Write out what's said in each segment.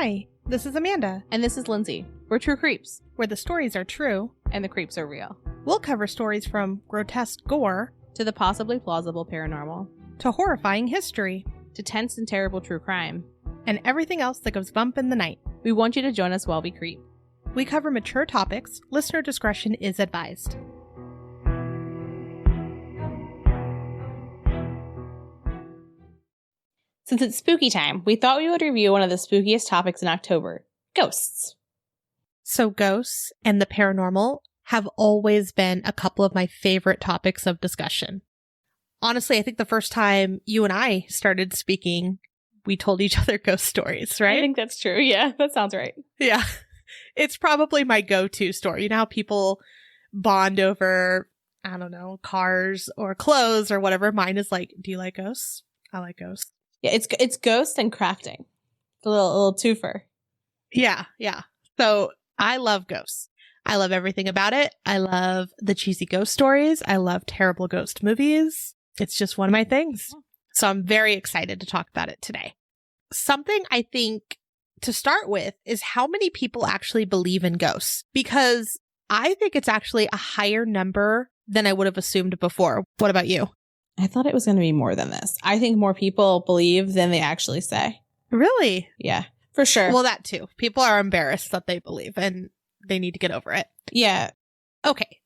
Hi, this is Amanda. And this is Lindsay. We're True Creeps. Where the stories are true. And the creeps are real. We'll cover stories from grotesque gore to the possibly plausible paranormal. To horrifying history. To tense and terrible true crime. And everything else that goes bump in the night. We want you to join us while we creep. We cover mature topics. Listener discretion is advised. Since it's spooky time, we thought we would review one of the spookiest topics in October, ghosts. So ghosts and the paranormal have always been a couple of my favorite topics of discussion. Honestly, I think the first time you and I started speaking, we told each other ghost stories, right? I think that's true. Yeah, that sounds right. Yeah. It's probably my go-to story. You know how people bond over, I don't know, cars or clothes or whatever? Mine is like, do you like ghosts? I like ghosts. Yeah, it's ghost and crafting. A little twofer. Yeah. So I love ghosts. I love everything about it. I love the cheesy ghost stories. I love terrible ghost movies. It's just one of my things. So I'm very excited to talk about it today. Something I think to start with is how many people actually believe in ghosts, because I think it's actually a higher number than I would have assumed before. What about you? I thought it was going to be more than this. I think more people believe than they actually say. Really? Yeah, for sure. Well, that too. People are embarrassed that they believe and they need to get over it. Yeah. Okay.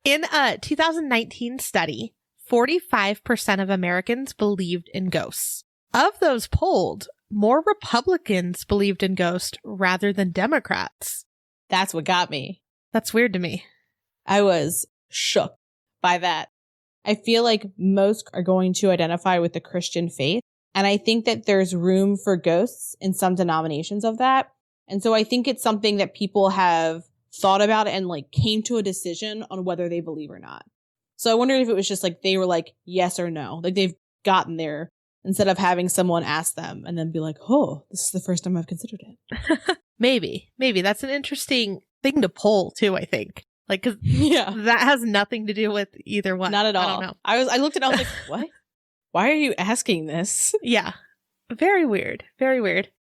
In a 2019 study, 45% of Americans believed in ghosts. Of those polled, more Republicans believed in ghosts rather than Democrats. That's what got me. That's weird to me. I was shook by that. I feel like most are going to identify with the Christian faith. And I think that there's room for ghosts in some denominations of that. And so I think it's something that people have thought about and like came to a decision on whether they believe or not. So I wondered if it was just like they were like yes or no, like they've gotten there instead of having someone ask them and then be like, oh, this is the first time I've considered it. Maybe that's an interesting thing to poll too, I think. Like, cause yeah, that has nothing to do with either one. Not at all. I don't know. I looked at it, I was like, what? Why are you asking this? Yeah. Very weird. Very weird.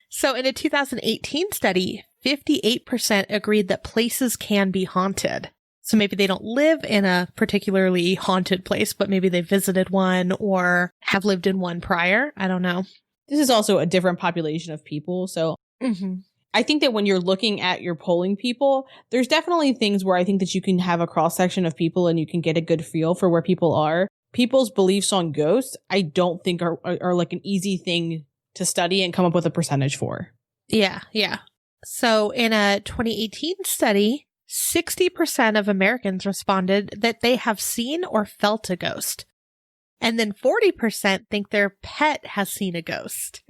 So in a 2018 study, 58% agreed that places can be haunted. So maybe they don't live in a particularly haunted place, but maybe they visited one or have lived in one prior. I don't know. This is also a different population of people. So I think that when you're looking at your polling people, there's definitely things where I think that you can have a cross section of people and you can get a good feel for where people are. People's beliefs on ghosts, I don't think are like an easy thing to study and come up with a percentage for. Yeah. So in a 2018 study, 60% of Americans responded that they have seen or felt a ghost. And then 40% think their pet has seen a ghost.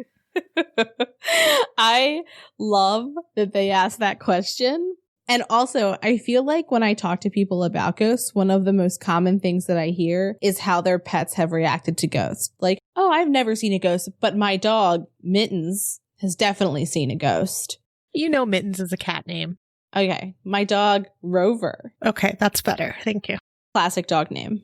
I love that they asked that question. And also, I feel like when I talk to people about ghosts, one of the most common things that I hear is how their pets have reacted to ghosts. Like, oh, I've never seen a ghost, but my dog, Mittens, has definitely seen a ghost. You know Mittens is a cat name. Okay. My dog, Rover. Okay, that's better. Thank you. Classic dog name.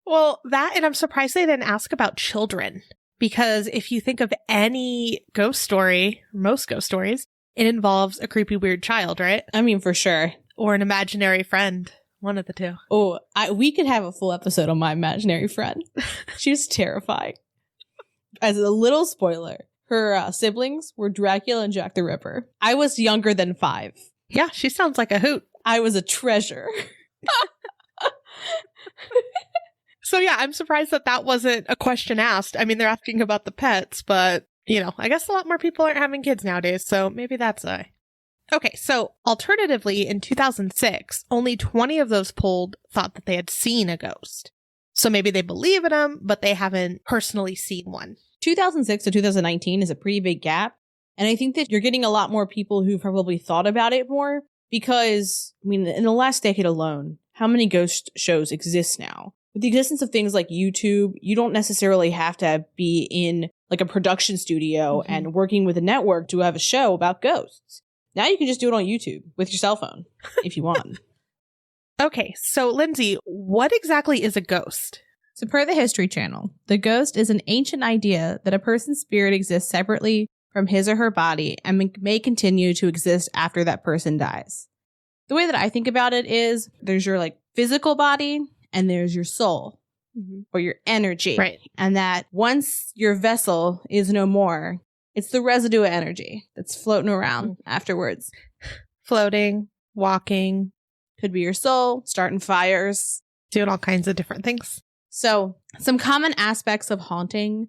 Well, that, and I'm surprised they didn't ask about children. Because if you think of any ghost story, most ghost stories, it involves a creepy, weird child, right? I mean, for sure. Or an imaginary friend. One of the two. Oh, we could have a full episode on my imaginary friend. She was terrifying. As a little spoiler, her siblings were Dracula and Jack the Ripper. I was younger than 5. Yeah, she sounds like a hoot. I was a treasure. So yeah, I'm surprised that wasn't a question asked. I mean, they're asking about the pets, but, you know, I guess a lot more people aren't having kids nowadays, so maybe that's a... Okay, so alternatively, in 2006, only 20 of those polled thought that they had seen a ghost. So maybe they believe in them, but they haven't personally seen one. 2006 to 2019 is a pretty big gap, and I think that you're getting a lot more people who probably thought about it more because, I mean, in the last decade alone, how many ghost shows exist now? With the existence of things like YouTube, you don't necessarily have to be in like a production studio and working with a network to have a show about ghosts. Now you can just do it on YouTube with your cell phone if you want. Okay, so Lindsay, what exactly is a ghost? So per the History Channel, the ghost is an ancient idea that a person's spirit exists separately from his or her body and may continue to exist after that person dies. The way that I think about it is there's your like physical body and there's your soul or your energy. Right. And that once your vessel is no more, it's the residue of energy that's floating around afterwards. Floating, walking. Could be your soul, starting fires. Doing all kinds of different things. So some common aspects of haunting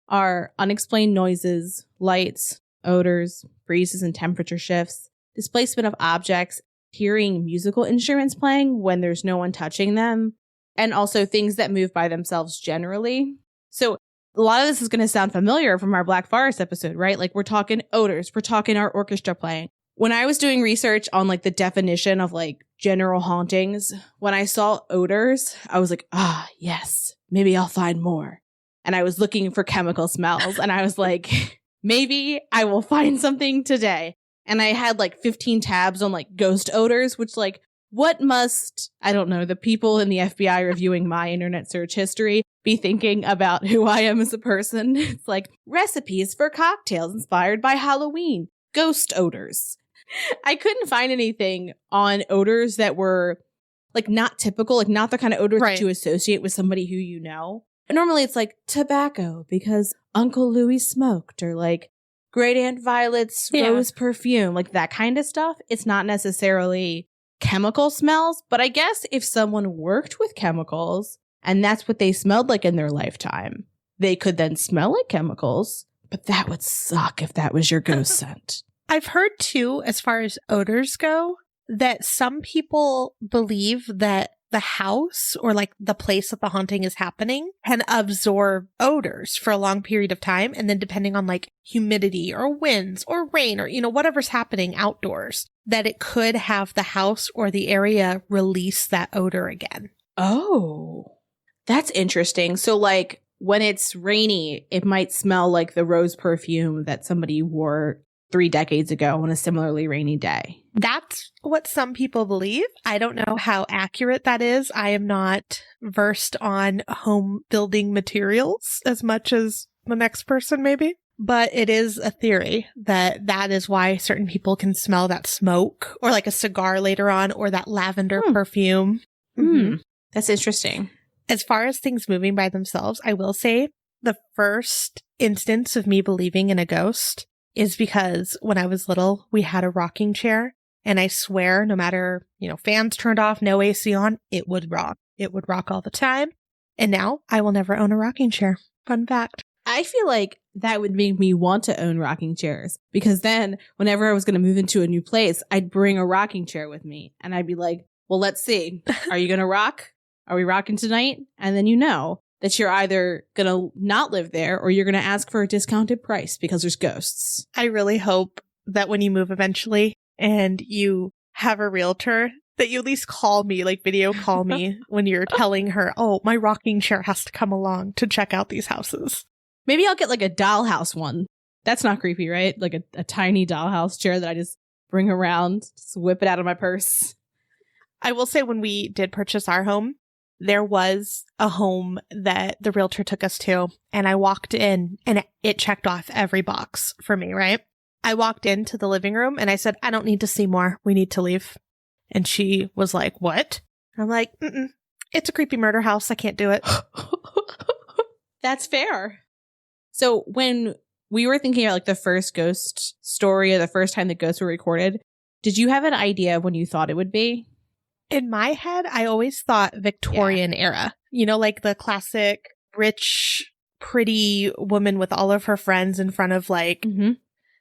are unexplained noises, lights, odors, breezes and temperature shifts, displacement of objects, hearing musical instruments playing when there's no one touching them, and also things that move by themselves generally. So a lot of this is going to sound familiar from our Black Forest episode, right? Like we're talking odors, we're talking our orchestra playing. When I was doing research on like the definition of like general hauntings, when I saw odors, I was like, yes, maybe I'll find more. And I was looking for chemical smells and I was like, maybe I will find something today. And I had like 15 tabs on like ghost odors, which like, what must, I don't know, the people in the FBI reviewing my internet search history be thinking about who I am as a person? It's like recipes for cocktails inspired by Halloween, ghost odors. I couldn't find anything on odors that were like not typical, like not the kind of odors that you associate with somebody who you know. And normally it's like tobacco because Uncle Louis smoked, or like Great Aunt Violet's rose perfume, like that kind of stuff. It's not necessarily chemical smells, but I guess if someone worked with chemicals and that's what they smelled like in their lifetime, they could then smell like chemicals, but that would suck if that was your ghost scent. I've heard too, as far as odors go, that some people believe that the house or like the place that the haunting is happening can absorb odors for a long period of time. And then depending on like humidity or winds or rain or, you know, whatever's happening outdoors, that it could have the house or the area release that odor again. Oh, that's interesting. So like when it's rainy, it might smell like the rose perfume that somebody wore 3 decades ago on a similarly rainy day. That's what some people believe. I don't know how accurate that is. I am not versed on home building materials as much as the next person maybe. But it is a theory that that is why certain people can smell that smoke or like a cigar later on or that lavender perfume. That's interesting. As far as things moving by themselves, I will say the first instance of me believing in a ghost is because when I was little, we had a rocking chair. And I swear, no matter, you know, fans turned off, no AC on, it would rock. It would rock all the time. And now I will never own a rocking chair. Fun fact. I feel like that would make me want to own rocking chairs, because then whenever I was going to move into a new place, I'd bring a rocking chair with me and I'd be like, well, let's see. Are you going to rock? Are we rocking tonight? And then you know that you're either going to not live there or you're going to ask for a discounted price because there's ghosts. I really hope that when you move eventually and you have a realtor, that you at least call me, like video call me when you're telling her, oh, my rocking chair has to come along to check out these houses. Maybe I'll get like a dollhouse one. That's not creepy, right? Like a tiny dollhouse chair that I just bring around, just whip it out of my purse. I will say when we did purchase our home, there was a home that the realtor took us to, and I walked in and it checked off every box for me, right? I walked into the living room and I said, I don't need to see more. We need to leave. And she was like, what? I'm like, it's a creepy murder house. I can't do it. That's fair. So when we were thinking about like the first ghost story or the first time the ghosts were recorded, did you have an idea of when you thought it would be? In my head, I always thought Victorian era, you know, like the classic rich, pretty woman with all of her friends in front of like,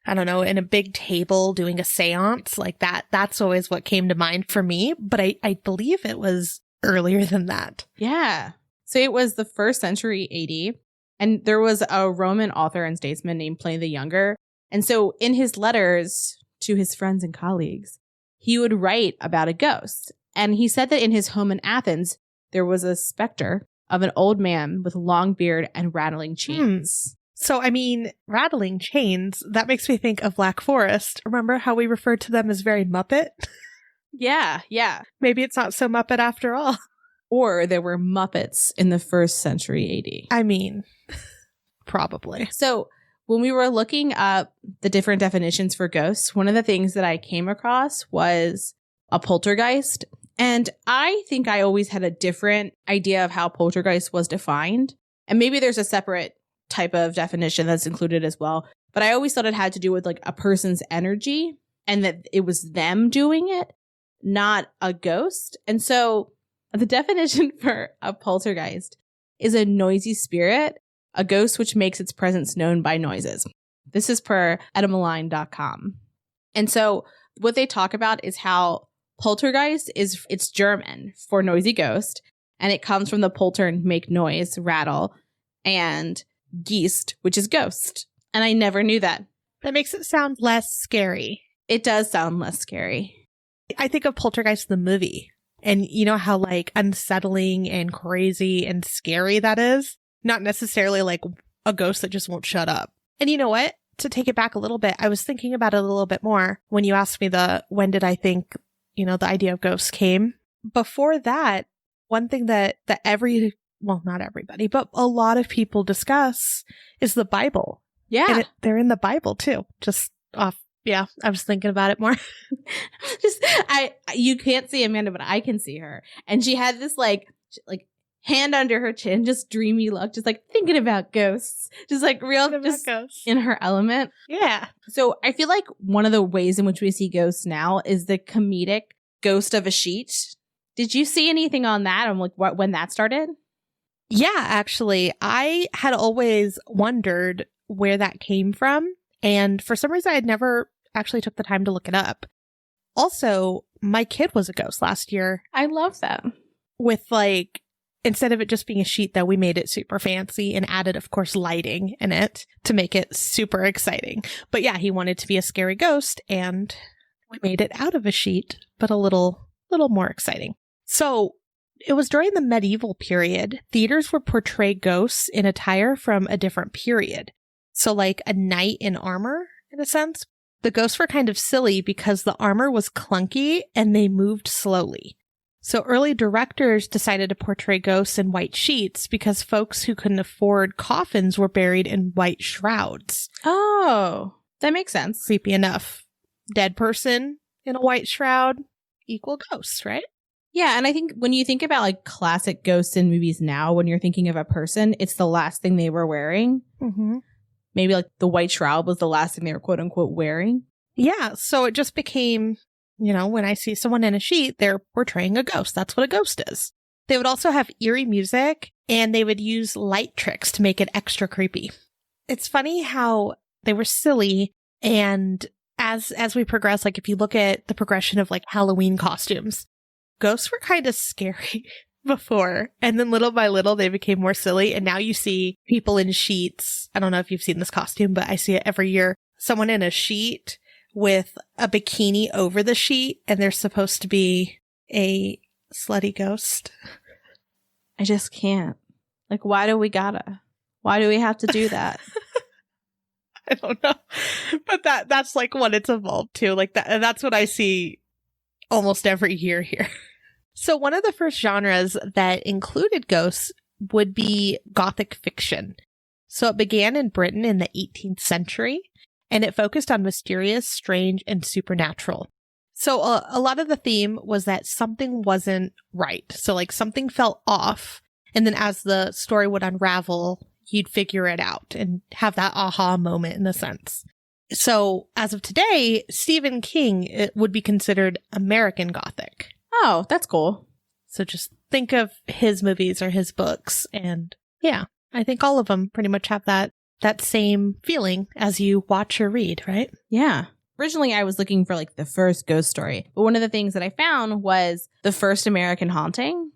I don't know, in a big table doing a seance like that. That's always what came to mind for me. But I believe it was earlier than that. Yeah. So it was the 1st century AD. And there was a Roman author and statesman named Pliny the Younger. And so in his letters to his friends and colleagues, he would write about a ghost. And he said that in his home in Athens, there was a specter of an old man with a long beard and rattling chains. So, I mean, rattling chains, that makes me think of Black Forest. Remember how we referred to them as very Muppet? Yeah. Maybe it's not so Muppet after all. Or there were Muppets in the 1st century AD. I mean, probably. So when we were looking up the different definitions for ghosts, one of the things that I came across was a poltergeist. And I think I always had a different idea of how poltergeist was defined. And maybe there's a separate type of definition that's included as well. But I always thought it had to do with like a person's energy and that it was them doing it, not a ghost. And so the definition for a poltergeist is a noisy spirit, a ghost which makes its presence known by noises. This is per etymology.com. And so what they talk about is how poltergeist it's German for noisy ghost, and it comes from the poltern, make noise, rattle, and geist, which is ghost. And I never knew that. That makes it sound less scary. It does sound less scary. I think of Poltergeist the movie, and you know how like unsettling and crazy and scary that is? Not necessarily like a ghost that just won't shut up. And you know what? To take it back a little bit, I was thinking about it a little bit more when you asked me when did I think, the idea of ghosts came. Before that, one thing that not everybody, but a lot of people discuss is the Bible. Yeah. And they're in the Bible too. Just off. Yeah. I was thinking about it more. You can't see Amanda, but I can see her. And she had this like hand under her chin, just dreamy look, just like thinking about ghosts, just like real just ghosts in her element. Yeah. So I feel like one of the ways in which we see ghosts now is the comedic ghost of a sheet. Did you see anything on that? I'm like, when that started? Yeah, actually, I had always wondered where that came from. And for some reason, I had never actually took the time to look it up. Also, my kid was a ghost last year. I love that. With like, instead of it just being a sheet, though, we made it super fancy and added, of course, lighting in it to make it super exciting. But yeah, he wanted to be a scary ghost, and we made it out of a sheet, but a little more exciting. So it was during the medieval period. Theaters would portray ghosts in attire from a different period. So like a knight in armor, in a sense. The ghosts were kind of silly because the armor was clunky and they moved slowly. So early directors decided to portray ghosts in white sheets because folks who couldn't afford coffins were buried in white shrouds. Oh, that makes sense. Creepy enough. Dead person in a white shroud equal ghosts, right? Yeah, and I think when you think about like classic ghosts in movies now, when you're thinking of a person, it's the last thing they were wearing. Mm-hmm. Maybe like the white shroud was the last thing they were quote unquote wearing. Yeah, so it just became, when I see someone in a sheet, they're portraying a ghost. That's what a ghost is. They would also have eerie music, and they would use light tricks to make it extra creepy. It's funny how they were silly, and as we progress, like if you look at the progression of like Halloween costumes, ghosts were kind of scary before, and then little by little they became more silly, and now you see people in sheets. I don't know if you've seen this costume, but I see it every year. Someone in a sheet with a bikini over the sheet, and they're supposed to be a slutty ghost. I just can't. Like, why do we have to do that? I don't know. But that's like what it's evolved to. Like that, and that's what I see almost every year here. So one of the first genres that included ghosts would be Gothic fiction. So it began in Britain in the 18th century, and it focused on mysterious, strange, and supernatural. So a lot of the theme was that something wasn't right. So like something felt off, and then as the story would unravel, you'd figure it out and have that aha moment in a sense. So as of today, Stephen King would be considered American Gothic. Oh, that's cool. So just think of his movies or his books. And yeah, I think all of them pretty much have that same feeling as you watch or read, right? Yeah. Originally, I was looking for like the first ghost story. But one of the things that I found was the first American haunting,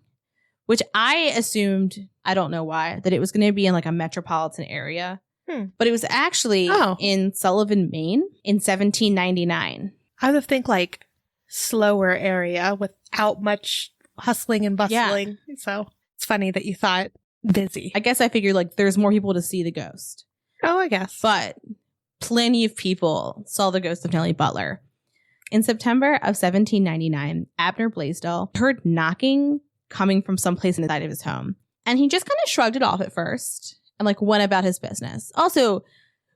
which I assumed, I don't know why, that it was going to be in like a metropolitan area. But it was actually in Sullivan, Maine in 1799. I would think like slower area without much hustling and bustling. Yeah. So it's funny that you thought busy. I guess I figured like there's more people to see the ghost. Oh, I guess. But plenty of people saw the ghost of Nellie Butler. In September of 1799, Abner Blaisdell heard knocking coming from someplace inside of his home. And he just kind of shrugged it off at first and like went about his business. Also,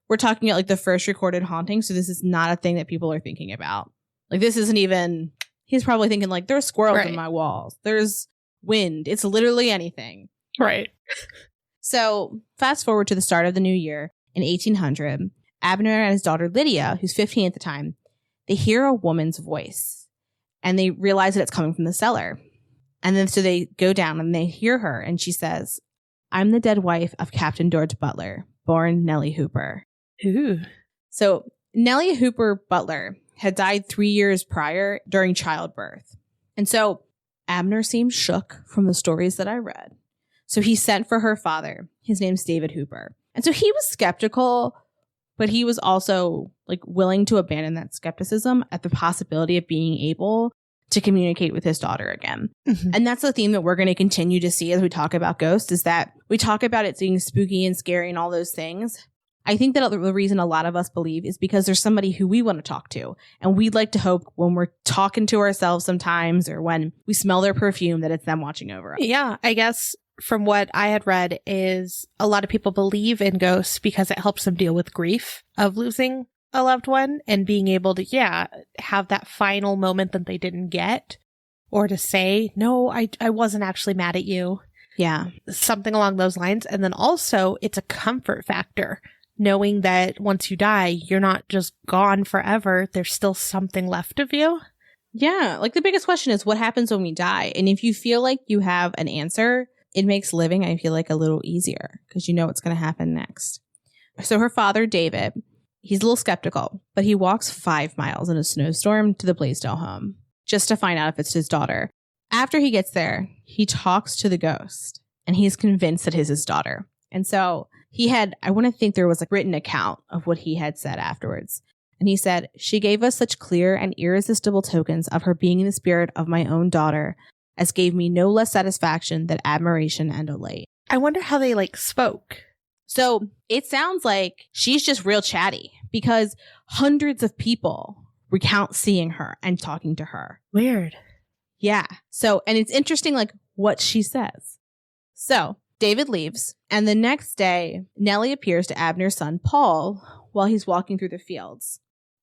we're talking about like the first recorded haunting. So this is not a thing that people are thinking about. Like this isn't even, he's probably thinking like there's squirrels in my walls. There's wind. It's literally anything. Right. So fast forward to the start of the new year in 1800, Abner and his daughter Lydia, who's 15 at the time, they hear a woman's voice and they realize that it's coming from the cellar. And then so they go down and they hear her and she says, "I'm the dead wife of Captain George Butler, born Nellie Hooper." Ooh. So Nellie Hooper Butler had died 3 years prior during childbirth. And so Abner seemed shook from the stories that I read. So he sent for her father. His name's David Hooper. And so he was skeptical, but he was also like willing to abandon that skepticism at the possibility of being able to communicate with his daughter again. Mm-hmm. And that's the theme that we're going to continue to see as we talk about ghosts, is that we talk about it being spooky and scary and all those things. I think that the reason a lot of us believe is because there's somebody who we want to talk to. And we'd like to hope when we're talking to ourselves sometimes or when we smell their perfume that it's them watching over us. Yeah, I guess from what I had read is a lot of people believe in ghosts because it helps them deal with grief of losing a loved one and being able to, have that final moment that they didn't get, or to say, no, I wasn't actually mad at you. Yeah. Something along those lines. And then also it's a comfort factor, knowing that once you die, you're not just gone forever. There's still something left of you. Yeah. Like the biggest question is what happens when we die? And if you feel like you have an answer, it makes living, I feel like, a little easier because you know what's going to happen next. So her father, David, he's a little skeptical, but he walks 5 miles in a snowstorm to the Blaisdell home just to find out if it's his daughter. After he gets there, he talks to the ghost and he's convinced that it's his daughter. And so he had, I want to think there was a written account of what he had said afterwards. And he said, "She gave us such clear and irresistible tokens of her being in the spirit of my own daughter, as gave me no less satisfaction than admiration and delight." I wonder how they spoke. So it sounds like she's just real chatty because hundreds of people recount seeing her and talking to her. Weird. Yeah. So, and it's interesting, what she says. So David leaves, and the next day, Nellie appears to Abner's son, Paul, while he's walking through the fields.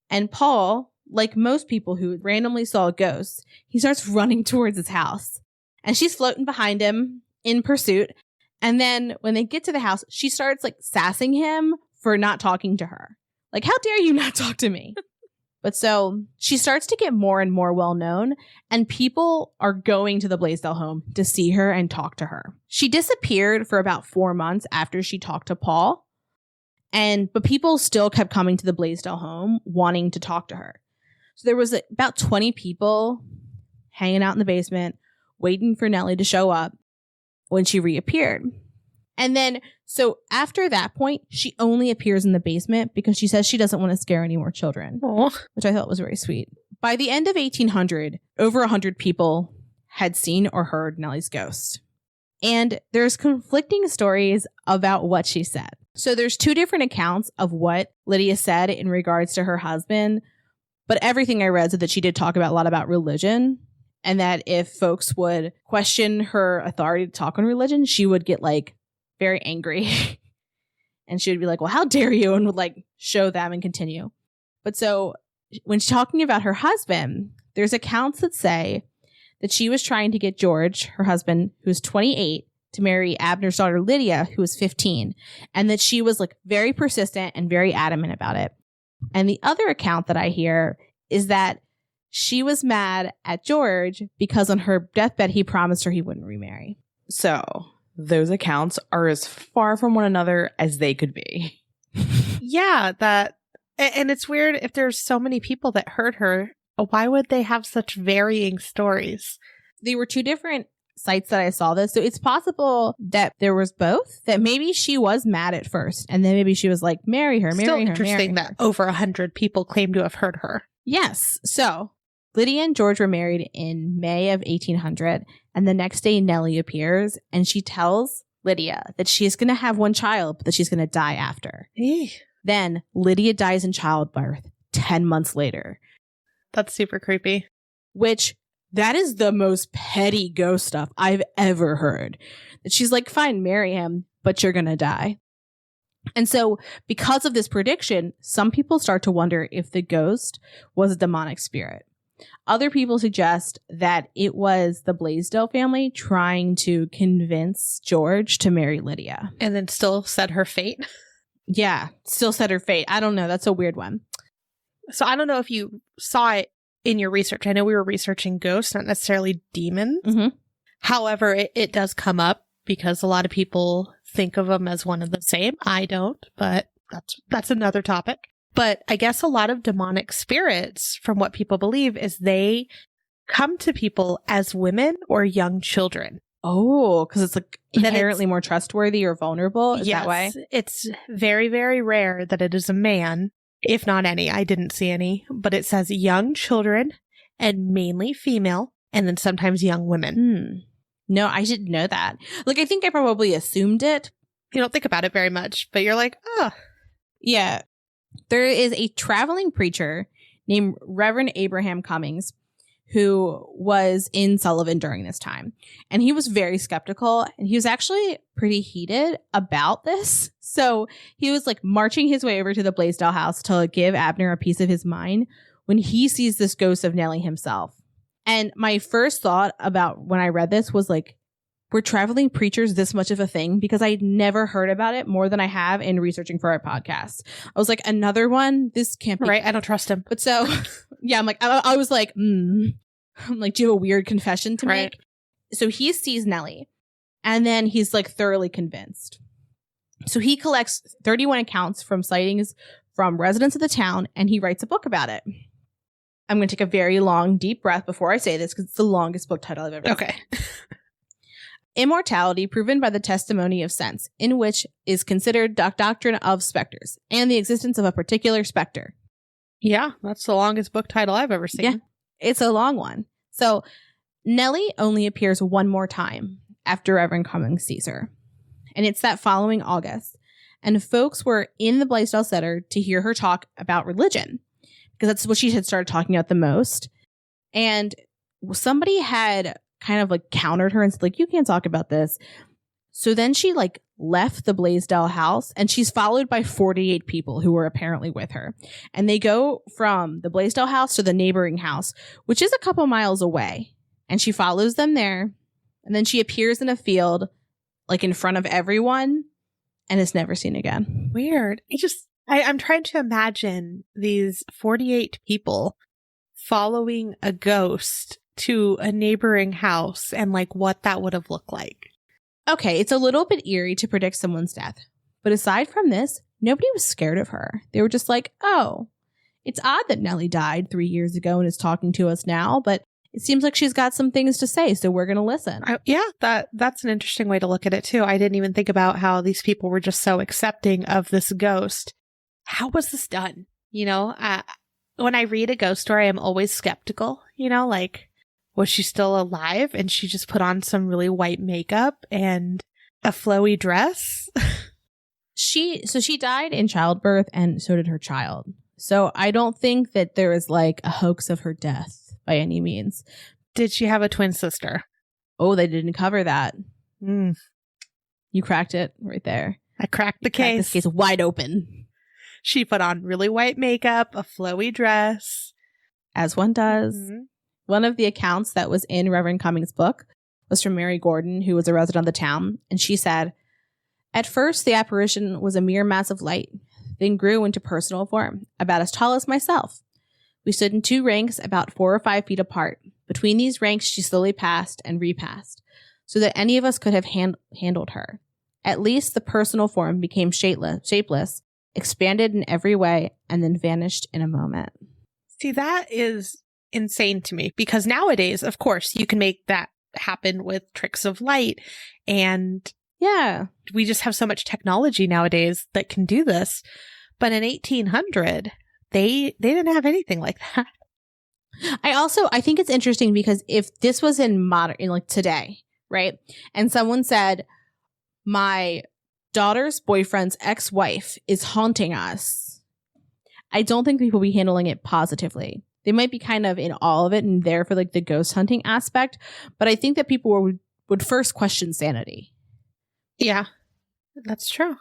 And Paul, like most people who randomly saw a ghost, he starts running towards his house. And she's floating behind him in pursuit. And then when they get to the house, she starts sassing him for not talking to her. How dare you not talk to me? But so she starts to get more and more well known, and people are going to the Blaisdell home to see her and talk to her. She disappeared for about 4 months after she talked to Paul. But people still kept coming to the Blaisdell home wanting to talk to her. So there was about 20 people hanging out in the basement waiting for Nellie to show up when she reappeared. And then, so after that point, she only appears in the basement because she says she doesn't want to scare any more children, which I thought was very sweet. By the end of 1800, over 100 people had seen or heard Nellie's ghost. And there's conflicting stories about what she said. So there's 2 different accounts of what Lydia said in regards to her husband. But everything I read said that she did talk a lot about religion, and that if folks would question her authority to talk on religion, she would get very angry. And she would be like, "Well, how dare you?" and would show them and continue. But so when she's talking about her husband, there's accounts that say that she was trying to get George, her husband, who's 28, to marry Abner's daughter Lydia, who was 15, and that she was very persistent and very adamant about it. And the other account that I hear is that she was mad at George because on her deathbed he promised her he wouldn't remarry. So those accounts are as far from one another as they could be. Yeah, and it's weird if there's so many people that heard her. Why would they have such varying stories? They were 2 different sites that I saw this. So it's possible that there was both, that maybe she was mad at first and then maybe she was like, marry her. Still interesting that over 100 people claim to have heard her. Yes. So Lydia and George were married in May of 1800, and the next day Nellie appears and she tells Lydia that she is going to have 1 child, but that she's going to die after. Then Lydia dies in childbirth 10 months later. That's super creepy. Which, that is the most petty ghost stuff I've ever heard. That she's like, fine, marry him, but you're going to die. And so because of this prediction, some people start to wonder if the ghost was a demonic spirit. Other people suggest that it was the Blaisdell family trying to convince George to marry Lydia. And then still set her fate. Yeah, still set her fate. I don't know. That's a weird one. So I don't know if you saw it in your research. I know we were researching ghosts, not necessarily demons. Mm-hmm. However, it does come up because a lot of people think of them as one and the same. I don't, but that's another topic. But I guess a lot of demonic spirits, from what people believe, is they come to people as women or young children. Oh, because it's like inherently more trustworthy or vulnerable? Is that why? It's very, very rare that it is a man, if not any. I didn't see any, but it says young children and mainly female, and then sometimes young women. No, I didn't know that. Like, I think I probably assumed it. You don't think about it very much, but you're like, oh. Yeah. There is a traveling preacher named Reverend Abraham Cummings who was in Sullivan during this time. And he was very skeptical, and he was actually pretty heated about this. So he was like marching his way over to the Blaisdell house to give Abner a piece of his mind when he sees this ghost of Nellie himself. And my first thought about when I read this was like, were traveling preachers this much of a thing? Because I'd never heard about it more than I have in researching for our podcast. I was like, another one? This can't be. Right, I don't trust him. But so, yeah, I'm like, I was like, I'm like, do you have a weird confession to make? So he sees Nellie, and then he's like thoroughly convinced. So he collects 31 accounts from sightings from residents of the town, and he writes a book about it. I'm going to take a very long, deep breath before I say this because it's the longest book title I've ever Okay. Immortality proven by the testimony of sense, in which is considered doctrine of specters and the existence of a particular specter. Yeah, that's the longest book title I've ever seen. Yeah, it's a long one. So Nellie only appears one more time after Reverend Cummings sees her. And it's that following August. And folks were in the Blaisdell Center to hear her talk about religion, because that's what she had started talking about the most. And somebody had kind of like countered her and said, like, you can't talk about this. So then she like left the Blaisdell house, and she's followed by 48 people who were apparently with her. And they go from the Blaisdell house to the neighboring house, which is a couple miles away. And she follows them there. And then she appears in a field, like in front of everyone, and is never seen again. Weird. I'm trying to imagine these 48 people following a ghost to a neighboring house and like what that would have looked like. Okay, it's a little bit eerie to predict someone's death. But aside from this, nobody was scared of her. They were just like, oh, it's odd that Nellie died 3 years ago and is talking to us now, but it seems like she's got some things to say, so we're going to listen. That's an interesting way to look at it too. I didn't even think about how these people were just so accepting of this ghost. How was this done? You know, when I read a ghost story, I'm always skeptical, you know, like, was she still alive and she just put on some really white makeup and a flowy dress? She died in childbirth, and so did her child. So I don't think that there is like a hoax of her death by any means. Did she have a twin sister? Oh, they didn't cover that. Mm. You cracked it right there. I cracked the Cracked case. this case wide open. She put on really white makeup, a flowy dress. As one does. Mm-hmm. One of the accounts that was in Reverend Cummings' book was from Mary Gordon, who was a resident of the town. And she said, at first, the apparition was a mere mass of light, then grew into personal form, about as tall as myself. We stood in 2 ranks about 4 or 5 feet apart. Between these ranks, she slowly passed and repassed, so that any of us could have handled her. At least the personal form became shapeless, expanded in every way, and then vanished in a moment. See, that is insane to me, because nowadays, of course, you can make that happen with tricks of light, and yeah, we just have so much technology nowadays that can do this. But in 1800, they didn't have anything like that. I think it's interesting because if this was in like today, right? And someone said, my daughter's boyfriend's ex-wife is haunting us, I don't think people would be handling it positively. They might be kind of in all of it and there for like the ghost hunting aspect, but I think that people would first question sanity. Yeah, that's true.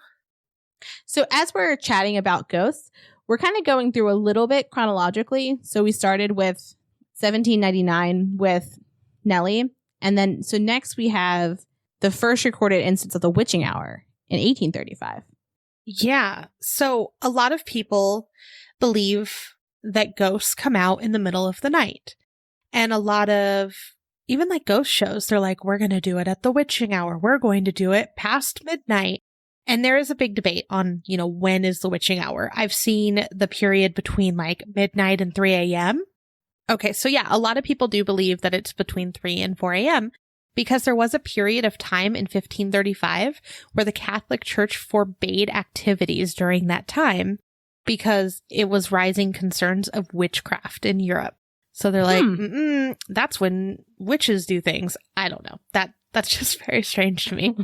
So as we're chatting about ghosts, we're kind of going through a little bit chronologically. So we started with 1799 with Nellie. And then, so next we have the first recorded instance of the witching hour in 1835. Yeah. So a lot of people believe that ghosts come out in the middle of the night. And a lot of, even like ghost shows, they're like, we're going to do it at the witching hour. We're going to do it past midnight. And there is a big debate on, when is the witching hour? I've seen the period between like midnight and 3 a.m. Okay, so yeah, a lot of people do believe that it's between 3 and 4 a.m. because there was a period of time in 1535 where the Catholic Church forbade activities during that time because it was rising concerns of witchcraft in Europe. So they're like, that's when witches do things. I don't know. That's just very strange to me.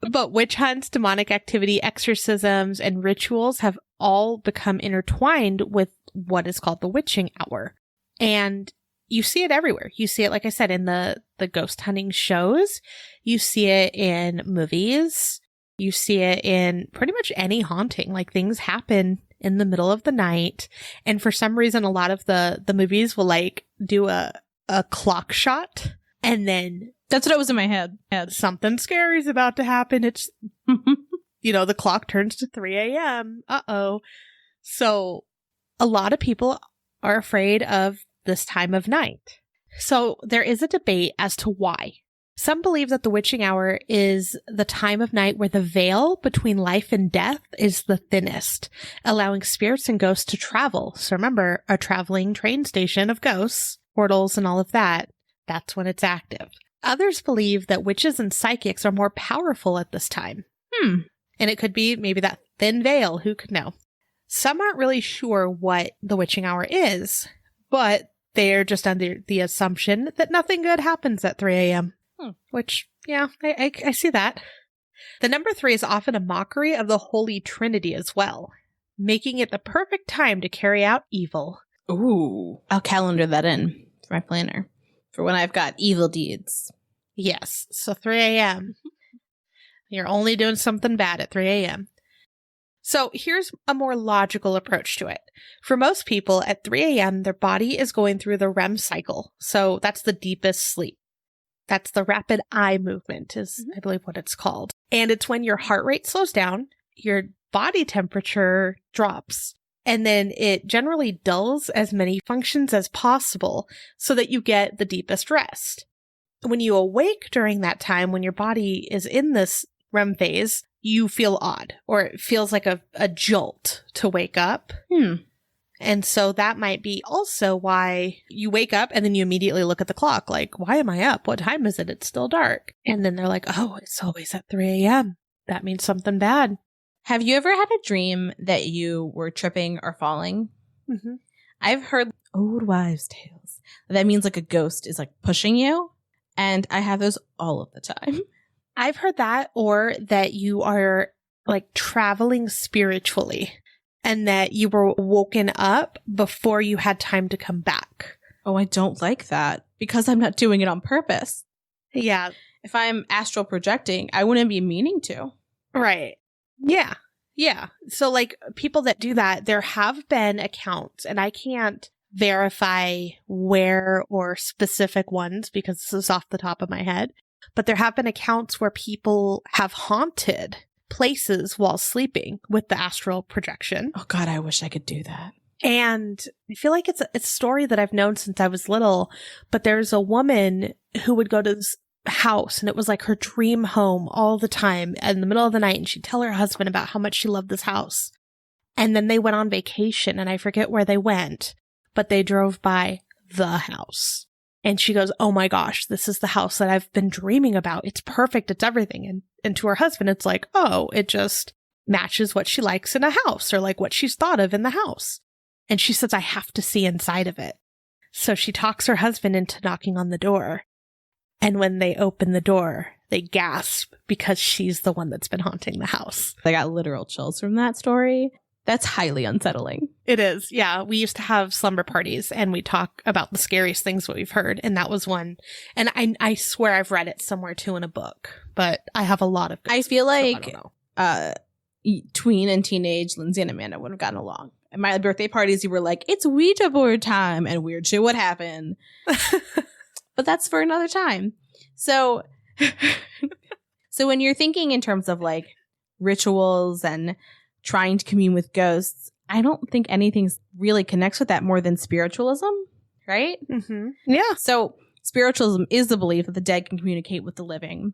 But witch hunts, demonic activity, exorcisms, and rituals have all become intertwined with what is called the witching hour. And you see it everywhere. You see it, like I said, in the ghost hunting shows. You see it in movies. You see it in pretty much any haunting. Like, things happen in the middle of the night. And for some reason, a lot of the movies will like do a clock shot, and then that's what was in my head. Something scary is about to happen. It's, the clock turns to 3 a.m. Uh-oh. So a lot of people are afraid of this time of night. So there is a debate as to why. Some believe that the witching hour is the time of night where the veil between life and death is the thinnest, allowing spirits and ghosts to travel. So remember, a traveling train station of ghosts, portals, and all of that, that's when it's active. Others believe that witches and psychics are more powerful at this time. And it could be maybe that thin veil, who could know? Some aren't really sure what the witching hour is, but they're just under the assumption that nothing good happens at 3 a.m. Which, yeah, I see that. The number 3 is often a mockery of the Holy Trinity as well, making it the perfect time to carry out evil. Ooh. I'll calendar that in for my planner for when I've got evil deeds. Yes, so 3 a.m. You're only doing something bad at 3 a.m. So here's a more logical approach to it. For most people, at 3 a.m., their body is going through the REM cycle. So that's the deepest sleep. That's the rapid eye movement is, I believe, what it's called. And it's when your heart rate slows down, your body temperature drops, and then it generally dulls as many functions as possible so that you get the deepest rest. When you awake during that time, when your body is in this REM phase, you feel odd, or it feels like a jolt to wake up. And so that might be also why you wake up and then you immediately look at the clock, like, why am I up? What time is it? It's still dark. And then they're like, oh, it's always at 3 a.m. That means something bad. Have you ever had a dream that you were tripping or falling? Mm-hmm. I've heard old wives' tales. That means like a ghost is like pushing you. And I have those all of the time. I've heard that, or that you are like traveling spiritually and that you were woken up before you had time to come back. Oh, I don't like that because I'm not doing it on purpose. Yeah. If I'm astral projecting, I wouldn't be meaning to. Right. Yeah. Yeah. So like people that do that, there have been accounts, and I can't verify where or specific ones because this is off the top of my head, but there have been accounts where people have haunted places while sleeping with the astral projection. Oh God, I wish I could do that. And I feel like it's a story that I've known since I was little, but there's a woman who would go to this house, and it was like her dream home all the time in the middle of the night, and she'd tell her husband about how much she loved this house. And then they went on vacation, and I forget where they went, but they drove by the house. And she goes, oh my gosh, this is the house that I've been dreaming about. It's perfect. It's everything. And to her husband, it's like, oh, it just matches what she likes in a house, or like what she's thought of in the house. And she says, I have to see inside of it. So she talks her husband into knocking on the door. And when they open the door, they gasp because she's the one that's been haunting the house. I got literal chills from that story. That's highly unsettling. It is. Yeah. We used to have slumber parties, and we talk about the scariest things that we've heard. And that was one. And I swear I've read it somewhere too in a book, but I have a lot of books, I feel like, so I don't know. tween and teenage Lindsay and Amanda would have gotten along. At my birthday parties, you were like, it's Ouija board time, and weird shit would happen. But that's for another time. So when you're thinking in terms of like rituals and trying to commune with ghosts, I don't think anything really connects with that more than spiritualism, right? Mm-hmm. Yeah. So spiritualism is the belief that the dead can communicate with the living.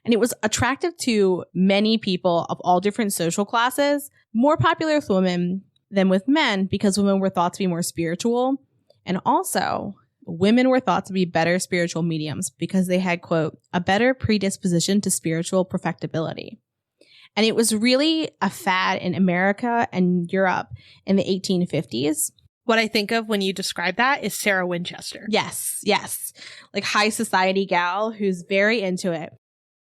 And it was attractive to many people of all different social classes, more popular with women than with men because women were thought to be more spiritual. And also, women were thought to be better spiritual mediums because they had, quote, a better predisposition to spiritual perfectibility. And it was really a fad in America and Europe in the 1850s. What I think of when you describe that is Sarah Winchester. Yes. Like high society gal who's very into it.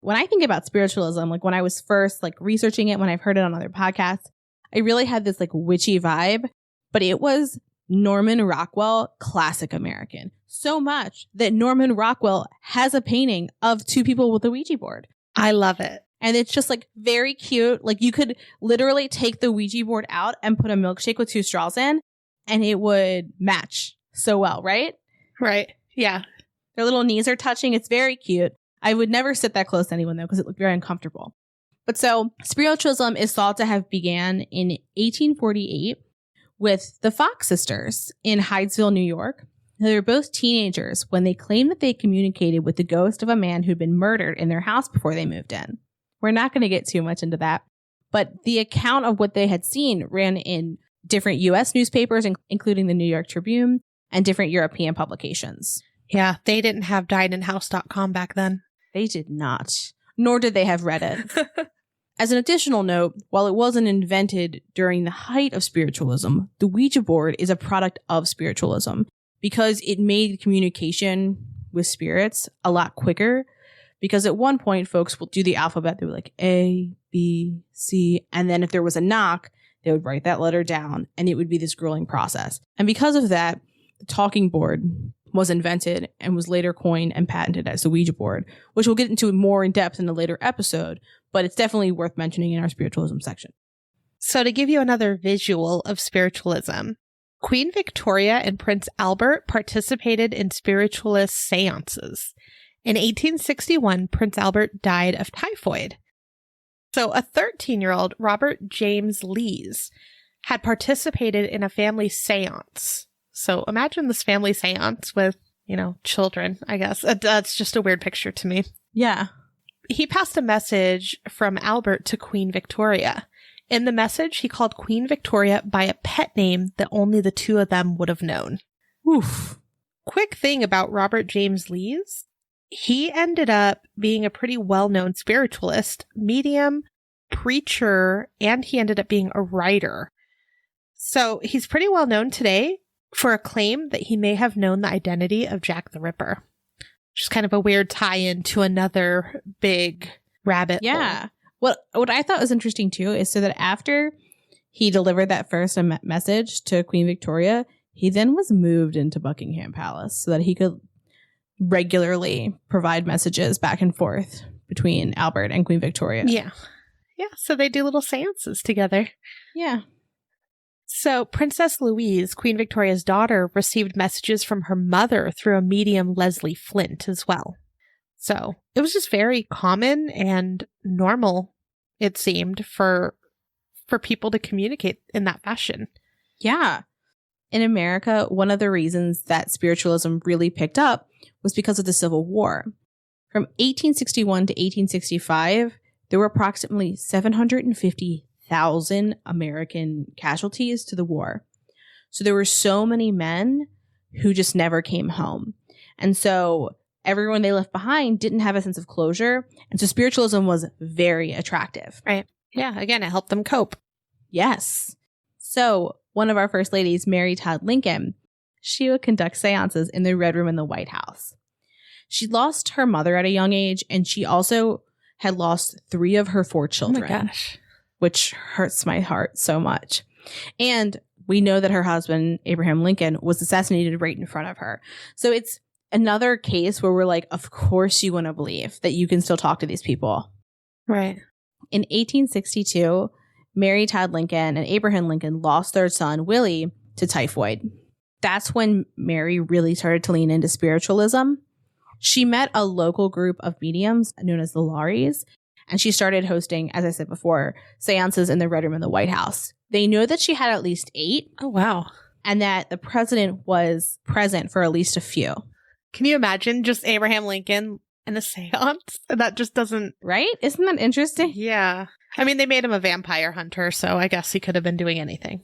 When I think about spiritualism, like when I was first like researching it, when I've heard it on other podcasts, I really had this like witchy vibe, but it was Norman Rockwell, classic American. So much that Norman Rockwell has a painting of two people with a Ouija board. I love it. And it's just like very cute. Like you could literally take the Ouija board out and put a milkshake with two straws in and it would match so well, right? Right. Yeah. Their little knees are touching. It's very cute. I would never sit that close to anyone though because it looked very uncomfortable. But so spiritualism is thought to have began in 1848 with the Fox sisters in Hydesville, New York. They were both teenagers when they claimed that they communicated with the ghost of a man who'd been murdered in their house before they moved in. We're not going to get too much into that, but the account of what they had seen ran in different U.S. newspapers, including the New York Tribune, and different European publications. Yeah, they didn't have diedinhouse.com back then. They did not, nor did they have Reddit. As an additional note, while it wasn't invented during the height of spiritualism, the Ouija board is a product of spiritualism because it made communication with spirits a lot quicker. Because at one point, folks will do the alphabet. They were like A, B, C. And then if there was a knock, they would write that letter down and it would be this grueling process. And because of that, the talking board was invented and was later coined and patented as the Ouija board, which we'll get into more in depth in a later episode. But it's definitely worth mentioning in our spiritualism section. So to give you another visual of spiritualism, Queen Victoria and Prince Albert participated in spiritualist seances. In 1861, Prince Albert died of typhoid. So a 13-year-old, Robert James Lees, had participated in a family seance. So imagine this family seance with, children, I guess. That's just a weird picture to me. Yeah. He passed a message from Albert to Queen Victoria. In the message, he called Queen Victoria by a pet name that only the two of them would have known. Oof. Quick thing about Robert James Lees. He ended up being a pretty well-known spiritualist, medium, preacher, and he ended up being a writer. So he's pretty well known today for a claim that he may have known the identity of Jack the Ripper. Just kind of a weird tie-in to another big rabbit hole. Yeah. What I thought was interesting too is so that after he delivered that first message to Queen Victoria, he then was moved into Buckingham Palace so that he could regularly provide messages back and forth between Albert and Queen Victoria. Yeah. Yeah. So they do little seances together. Yeah. So Princess Louise, Queen Victoria's daughter, received messages from her mother through a medium, Leslie Flint, as well. So it was just very common and normal, it seemed, for people to communicate in that fashion. Yeah. In America, one of the reasons that spiritualism really picked up was because of the Civil War. From 1861 to 1865, there were approximately 750,000 American casualties to the war. So there were so many men who just never came home. And so everyone they left behind didn't have a sense of closure. And so spiritualism was very attractive. Right. Yeah. Again, it helped them cope. Yes. So one of our first ladies, Mary Todd Lincoln, she would conduct seances in the Red Room in the White House. She lost her mother at a young age, and she also had lost 3 of her 4 children. Oh my gosh. Which hurts my heart so much. And we know that her husband, Abraham Lincoln, was assassinated right in front of her. So it's another case where we're like, of course you want to believe that you can still talk to these people. Right. In 1862, Mary Todd Lincoln and Abraham Lincoln lost their son, Willie, to typhoid. That's when Mary really started to lean into spiritualism. She met a local group of mediums known as the Lauries, and she started hosting, as I said before, seances in the Red Room in the White House. They know that she had at least 8. Oh, wow. And that the president was present for at least a few. Can you imagine just Abraham Lincoln and a seance? That just doesn't... Right? Isn't that interesting? Yeah. I mean, they made him a vampire hunter, so I guess he could have been doing anything.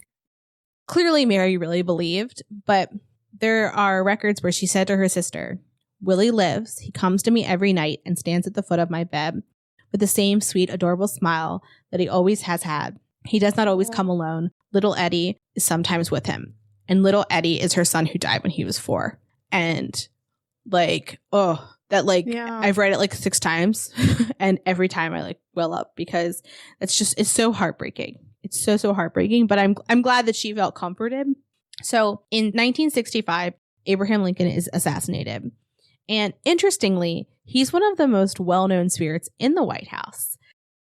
Clearly, Mary really believed, but there are records where she said to her sister, "Willie lives. He comes to me every night and stands at the foot of my bed with the same sweet, adorable smile that he always has had. He does not always come alone. Little Eddie is sometimes with him. And little Eddie is her son who died when he was 4. And like, oh, that like, Yeah. I've read it like 6 times and every time I like well up because it's so heartbreaking. It's so heartbreaking, but I'm glad that she felt comforted. So in 1965, Abraham Lincoln is assassinated. And interestingly, he's one of the most well-known spirits in the White House.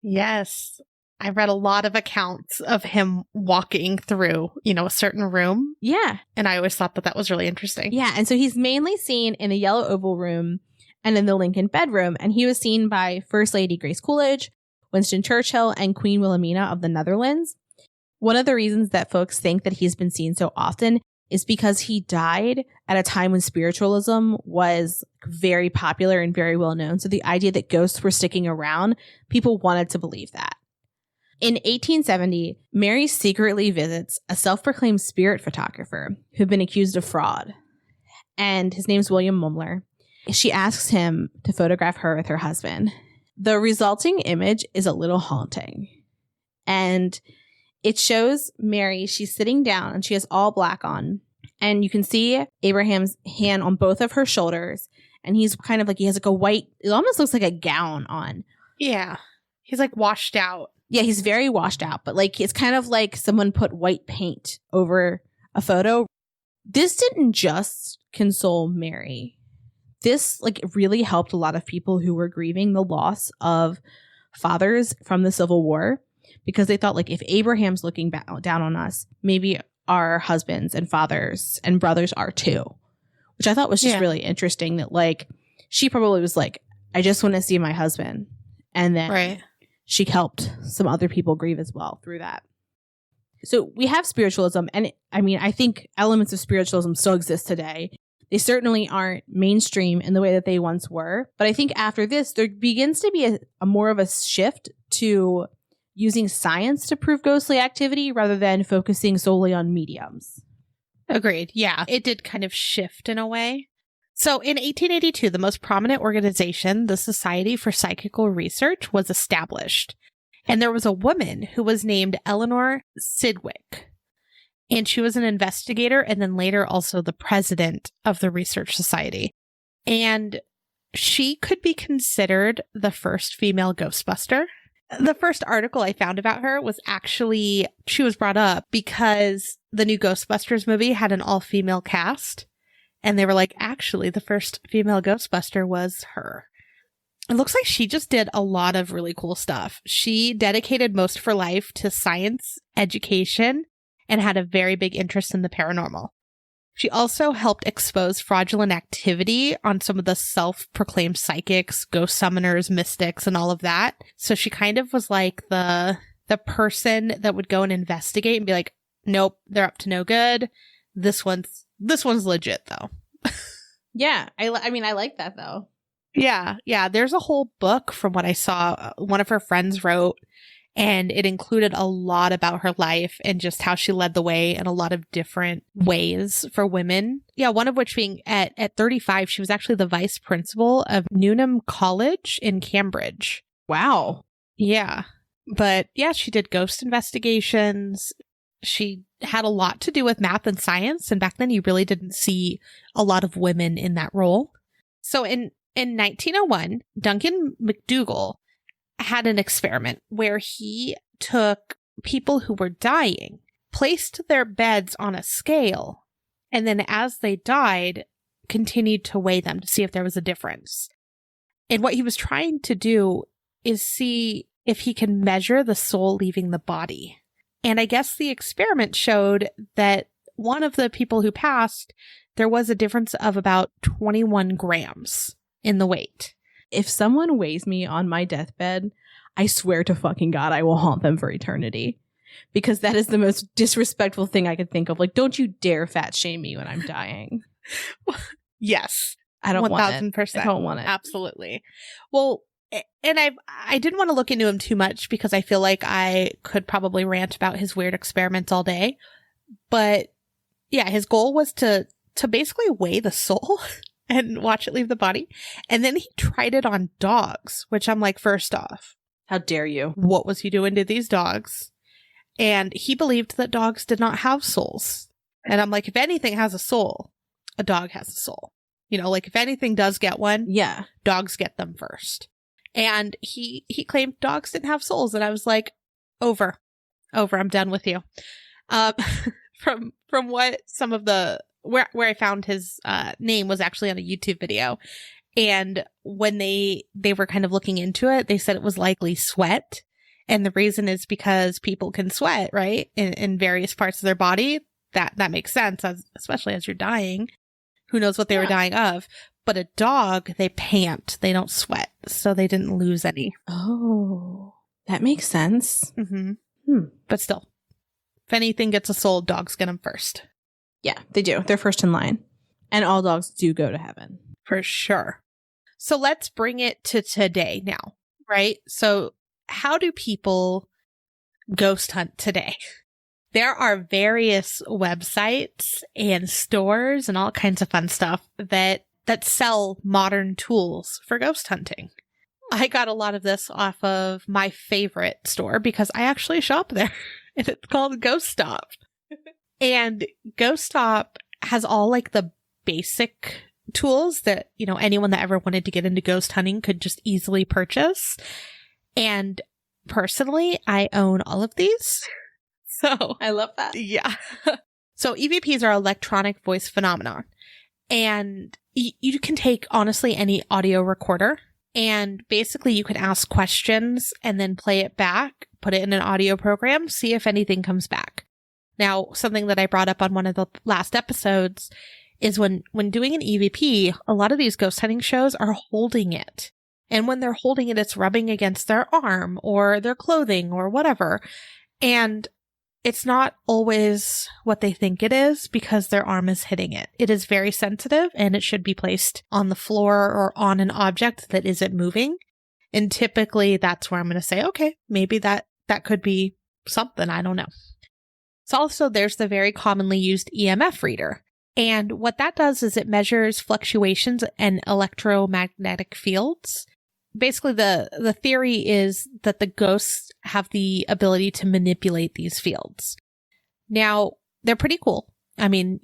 Yes. I read a lot of accounts of him walking through, a certain room. Yeah. And I always thought that was really interesting. Yeah. And so he's mainly seen in the Yellow Oval Room and in the Lincoln bedroom. And he was seen by First Lady Grace Coolidge, Winston Churchill, and Queen Wilhelmina of the Netherlands. One of the reasons that folks think that he's been seen so often is because he died at a time when spiritualism was very popular and very well known. So the idea that ghosts were sticking around, people wanted to believe that. In 1870, Mary secretly visits a self-proclaimed spirit photographer who'd been accused of fraud. And his name's William Mumler. She asks him to photograph her with her husband. The resulting image is a little haunting. And it shows Mary, she's sitting down and she has all black on. And you can see Abraham's hand on both of her shoulders. And he's kind of like, he has like a white, it almost looks like a gown on. Yeah. He's like washed out. Yeah, he's very washed out, but like it's kind of like someone put white paint over a photo. This didn't just console Mary. This like really helped a lot of people who were grieving the loss of fathers from the Civil War, because they thought like if Abraham's looking down on us, maybe our husbands and fathers and brothers are too, which I thought was just really interesting that like she probably was like, I just want to see my husband. And then right. She helped some other people grieve as well through that. So we have spiritualism. And I think elements of spiritualism still exist today. They certainly aren't mainstream in the way that they once were. But I think after this, there begins to be a more of a shift to using science to prove ghostly activity rather than focusing solely on mediums. Agreed. Yeah, it did kind of shift in a way. So in 1882, the most prominent organization, the Society for Psychical Research, was established. And there was a woman who was named Eleanor Sidgwick. And she was an investigator and then later also the president of the Research Society. And she could be considered the first female Ghostbuster. The first article I found about her was actually, she was brought up because the new Ghostbusters movie had an all-female cast. And they were like, actually, the first female Ghostbuster was her. It looks like she just did a lot of really cool stuff. She dedicated most of her life to science, education, and had a very big interest in the paranormal. She also helped expose fraudulent activity on some of the self-proclaimed psychics, ghost summoners, mystics, and all of that. So she kind of was like the person that would go and investigate and be like, nope, they're up to no good. This one's legit though. Yeah. I like that though. Yeah. There's a whole book from what I saw one of her friends wrote, and it included a lot about her life and just how she led the way in a lot of different ways for women. Yeah. One of which being at 35, she was actually the vice principal of Newnham College in Cambridge. Wow. Yeah. But yeah, she did ghost investigations. She had a lot to do with math and science. And back then you really didn't see a lot of women in that role. So in 1901, Duncan McDougall had an experiment where he took people who were dying, placed their beds on a scale, and then as they died, continued to weigh them to see if there was a difference. And what he was trying to do is see if he can measure the soul leaving the body. And I guess the experiment showed that one of the people who passed, there was a difference of about 21 grams in the weight. If someone weighs me on my deathbed, I swear to fucking God, I will haunt them for eternity. Because that is the most disrespectful thing I could think of. Like, don't you dare fat shame me when I'm dying. Yes. I don't want it. 1000%. I don't want it. Absolutely. Well, and I didn't want to look into him too much because I feel like I could probably rant about his weird experiments all day. But yeah, his goal was to basically weigh the soul and watch it leave the body. And then he tried it on dogs, which I'm like, first off, how dare you? What was he doing to these dogs? And he believed that dogs did not have souls. And I'm like, if anything has a soul, a dog has a soul. You know, like if anything does get one, yeah, dogs get them first. And he claimed dogs didn't have souls. And I was like, over, I'm done with you. From what some of the, where I found his name was actually on a YouTube video. And when they were kind of looking into it, they said it was likely sweat. And the reason is because people can sweat, right? In various parts of their body. That makes sense, especially as you're dying. Who knows what they were dying of? But a dog, they pant. They don't sweat. So they didn't lose any. Oh, that makes sense. Mm-hmm. But still, if anything gets a soul, dogs get them first. Yeah, they do. They're first in line. And all dogs do go to heaven. For sure. So let's bring it to today now, right? So how do people ghost hunt today? There are various websites and stores and all kinds of fun stuff that sell modern tools for ghost hunting. I got a lot of this off of my favorite store because I actually shop there, and it's called Ghost Stop. And Ghost Stop has all like the basic tools that, you know, anyone that ever wanted to get into ghost hunting could just easily purchase. And personally, I own all of these. So I love that. Yeah. So EVPs are electronic voice phenomenon. And you can take, honestly, any audio recorder. And basically, you can ask questions and then play it back, put it in an audio program, see if anything comes back. Now, something that I brought up on one of the last episodes is when doing an EVP, a lot of these ghost hunting shows are holding it. And when they're holding it, it's rubbing against their arm or their clothing or whatever. And it's not always what they think it is because their arm is hitting it. It is very sensitive and it should be placed on the floor or on an object that isn't moving. And typically that's where I'm going to say, okay, maybe that could be something. I don't know. So also there's the very commonly used EMF reader. And what that does is it measures fluctuations in electromagnetic fields. Basically, the theory is that the ghosts have the ability to manipulate these fields. Now, they're pretty cool. I mean,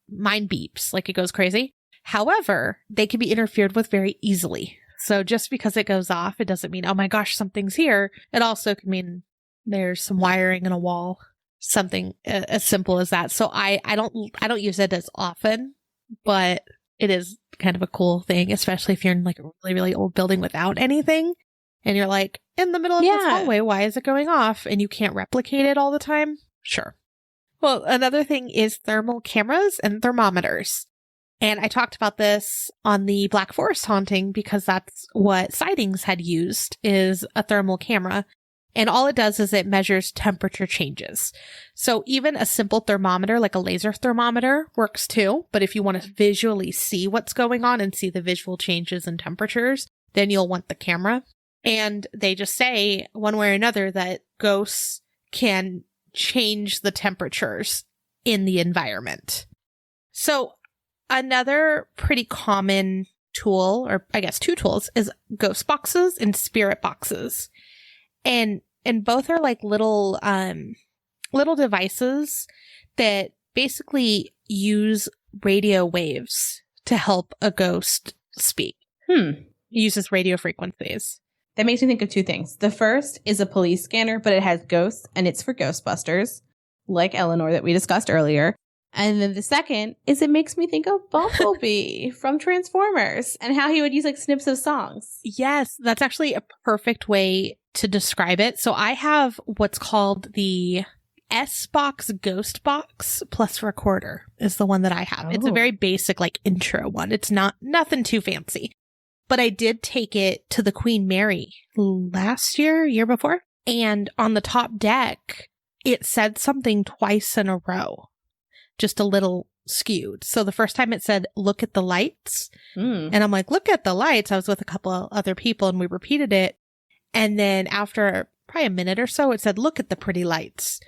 mine beeps, like it goes crazy. However, they can be interfered with very easily. So just because it goes off, it doesn't mean, oh my gosh, something's here. It also can mean there's some wiring in a wall, something as simple as that. So I don't use it as often, but it is kind of a cool thing, especially if you're in like a really, really old building without anything and you're like in the middle of this hallway, why is it going off? And you can't replicate it all the time. Sure. Well, another thing is thermal cameras and thermometers. And I talked about this on the Black Forest haunting because that's what Sightings had used, is a thermal camera. And all it does is it measures temperature changes. So even a simple thermometer, like a laser thermometer, works too. But if you want to visually see what's going on and see the visual changes in temperatures, then you'll want the camera. And they just say one way or another that ghosts can change the temperatures in the environment. So another pretty common tool, or I guess two tools, is ghost boxes and spirit boxes. And both are like little devices that basically use radio waves to help a ghost speak. It uses radio frequencies. That makes me think of two things. The first is a police scanner, but it has ghosts, and it's for Ghostbusters, like Eleanor that we discussed earlier. And then the second is it makes me think of Bumblebee from Transformers and how he would use like snips of songs. Yes, that's actually a perfect way to describe it. So I have what's called the S-Box Ghost Box plus recorder is the one that I have. It's a very basic like intro one. It's nothing too fancy. But I did take it to the Queen Mary last year before. And on the top deck, it said something twice in a row. Just a little skewed. So the first time it said, look at the lights. And I'm like, look at the lights. I was with a couple of other people and we repeated it. And then after probably a minute or so, it said, look at the pretty lights.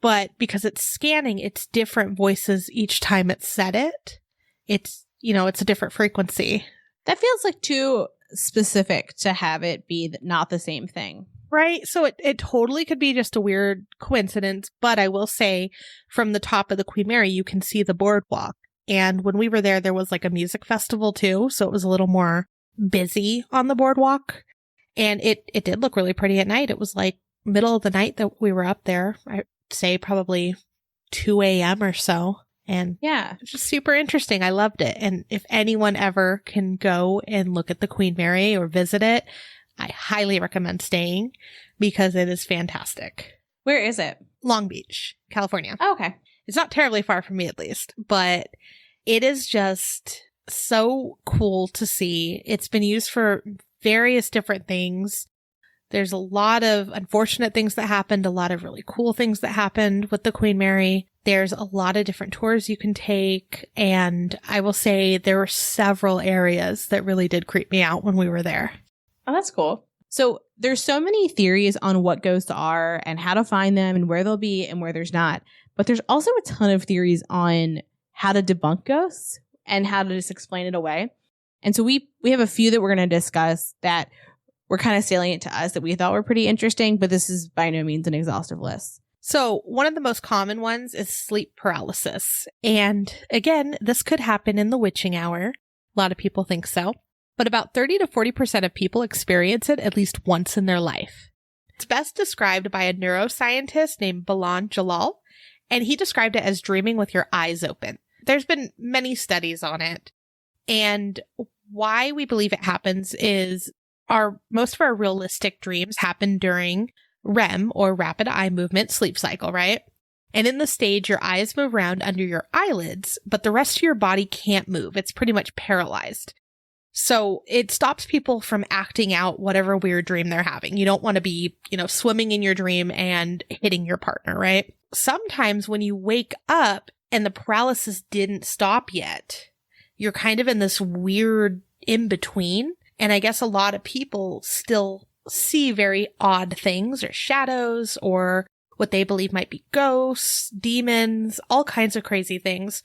But because it's scanning, it's different voices each time it said it. It's, it's a different frequency. That feels like too specific to have it be not the same thing. Right. So it totally could be just a weird coincidence. But I will say from the top of the Queen Mary, you can see the boardwalk. And when we were there was like a music festival too. So it was a little more busy on the boardwalk. And it did look really pretty at night. It was like middle of the night that we were up there. I'd say probably 2 a.m. or so. And yeah, it's just super interesting. I loved it. And if anyone ever can go and look at the Queen Mary or visit it, I highly recommend staying because it is fantastic. Where is it? Long Beach, California. Oh, okay. It's not terribly far from me, at least, but it is just so cool to see. It's been used for various different things. There's a lot of unfortunate things that happened, a lot of really cool things that happened with the Queen Mary. There's a lot of different tours you can take. And I will say there were several areas that really did creep me out when we were there. Oh, that's cool. So there's so many theories on what ghosts are and how to find them and where they'll be and where there's not. But there's also a ton of theories on how to debunk ghosts and how to just explain it away. And so we have a few that we're going to discuss that were kind of salient to us that we thought were pretty interesting, but this is by no means an exhaustive list. So one of the most common ones is sleep paralysis. And again, this could happen in the witching hour. A lot of people think so. But about 30 to 40% of people experience it at least once in their life. It's best described by a neuroscientist named Balan Jalal, and he described it as dreaming with your eyes open. There's been many studies on it, and why we believe it happens is most of our realistic dreams happen during REM, or rapid eye movement sleep cycle, right? And in the stage, your eyes move around under your eyelids, but the rest of your body can't move. It's pretty much paralyzed. So it stops people from acting out whatever weird dream they're having. You don't want to be, swimming in your dream and hitting your partner, right? Sometimes when you wake up and the paralysis didn't stop yet, you're kind of in this weird in-between. And I guess a lot of people still see very odd things or shadows or what they believe might be ghosts, demons, all kinds of crazy things.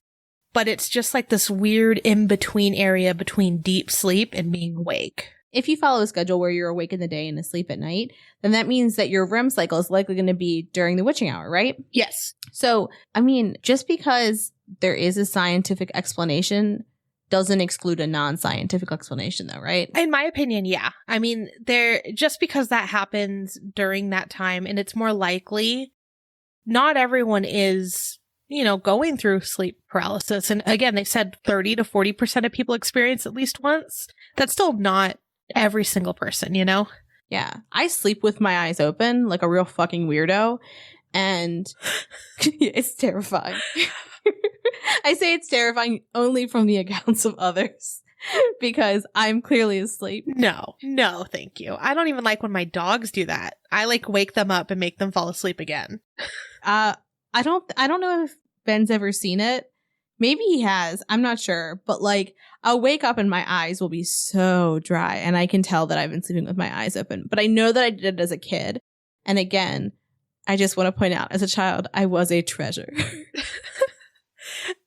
But it's just like this weird in-between area between deep sleep and being awake. If you follow a schedule where you're awake in the day and asleep at night, then that means that your REM cycle is likely going to be during the witching hour, right? Yes. So, just because there is a scientific explanation doesn't exclude a non-scientific explanation though, right? In my opinion, yeah. Just because that happens during that time and it's more likely, not everyone is going through sleep paralysis. And again, they said 30 to 40% of people experience at least once. That's still not every single person, Yeah. I sleep with my eyes open like a real fucking weirdo. And it's terrifying. I say it's terrifying only from the accounts of others because I'm clearly asleep. No, thank you. I don't even like when my dogs do that. I wake them up and make them fall asleep again. I don't know if Ben's ever seen it. Maybe he has. I'm not sure. But I'll wake up and my eyes will be so dry and I can tell that I've been sleeping with my eyes open. But I know that I did it as a kid. And again, I just want to point out, as a child, I was a treasure.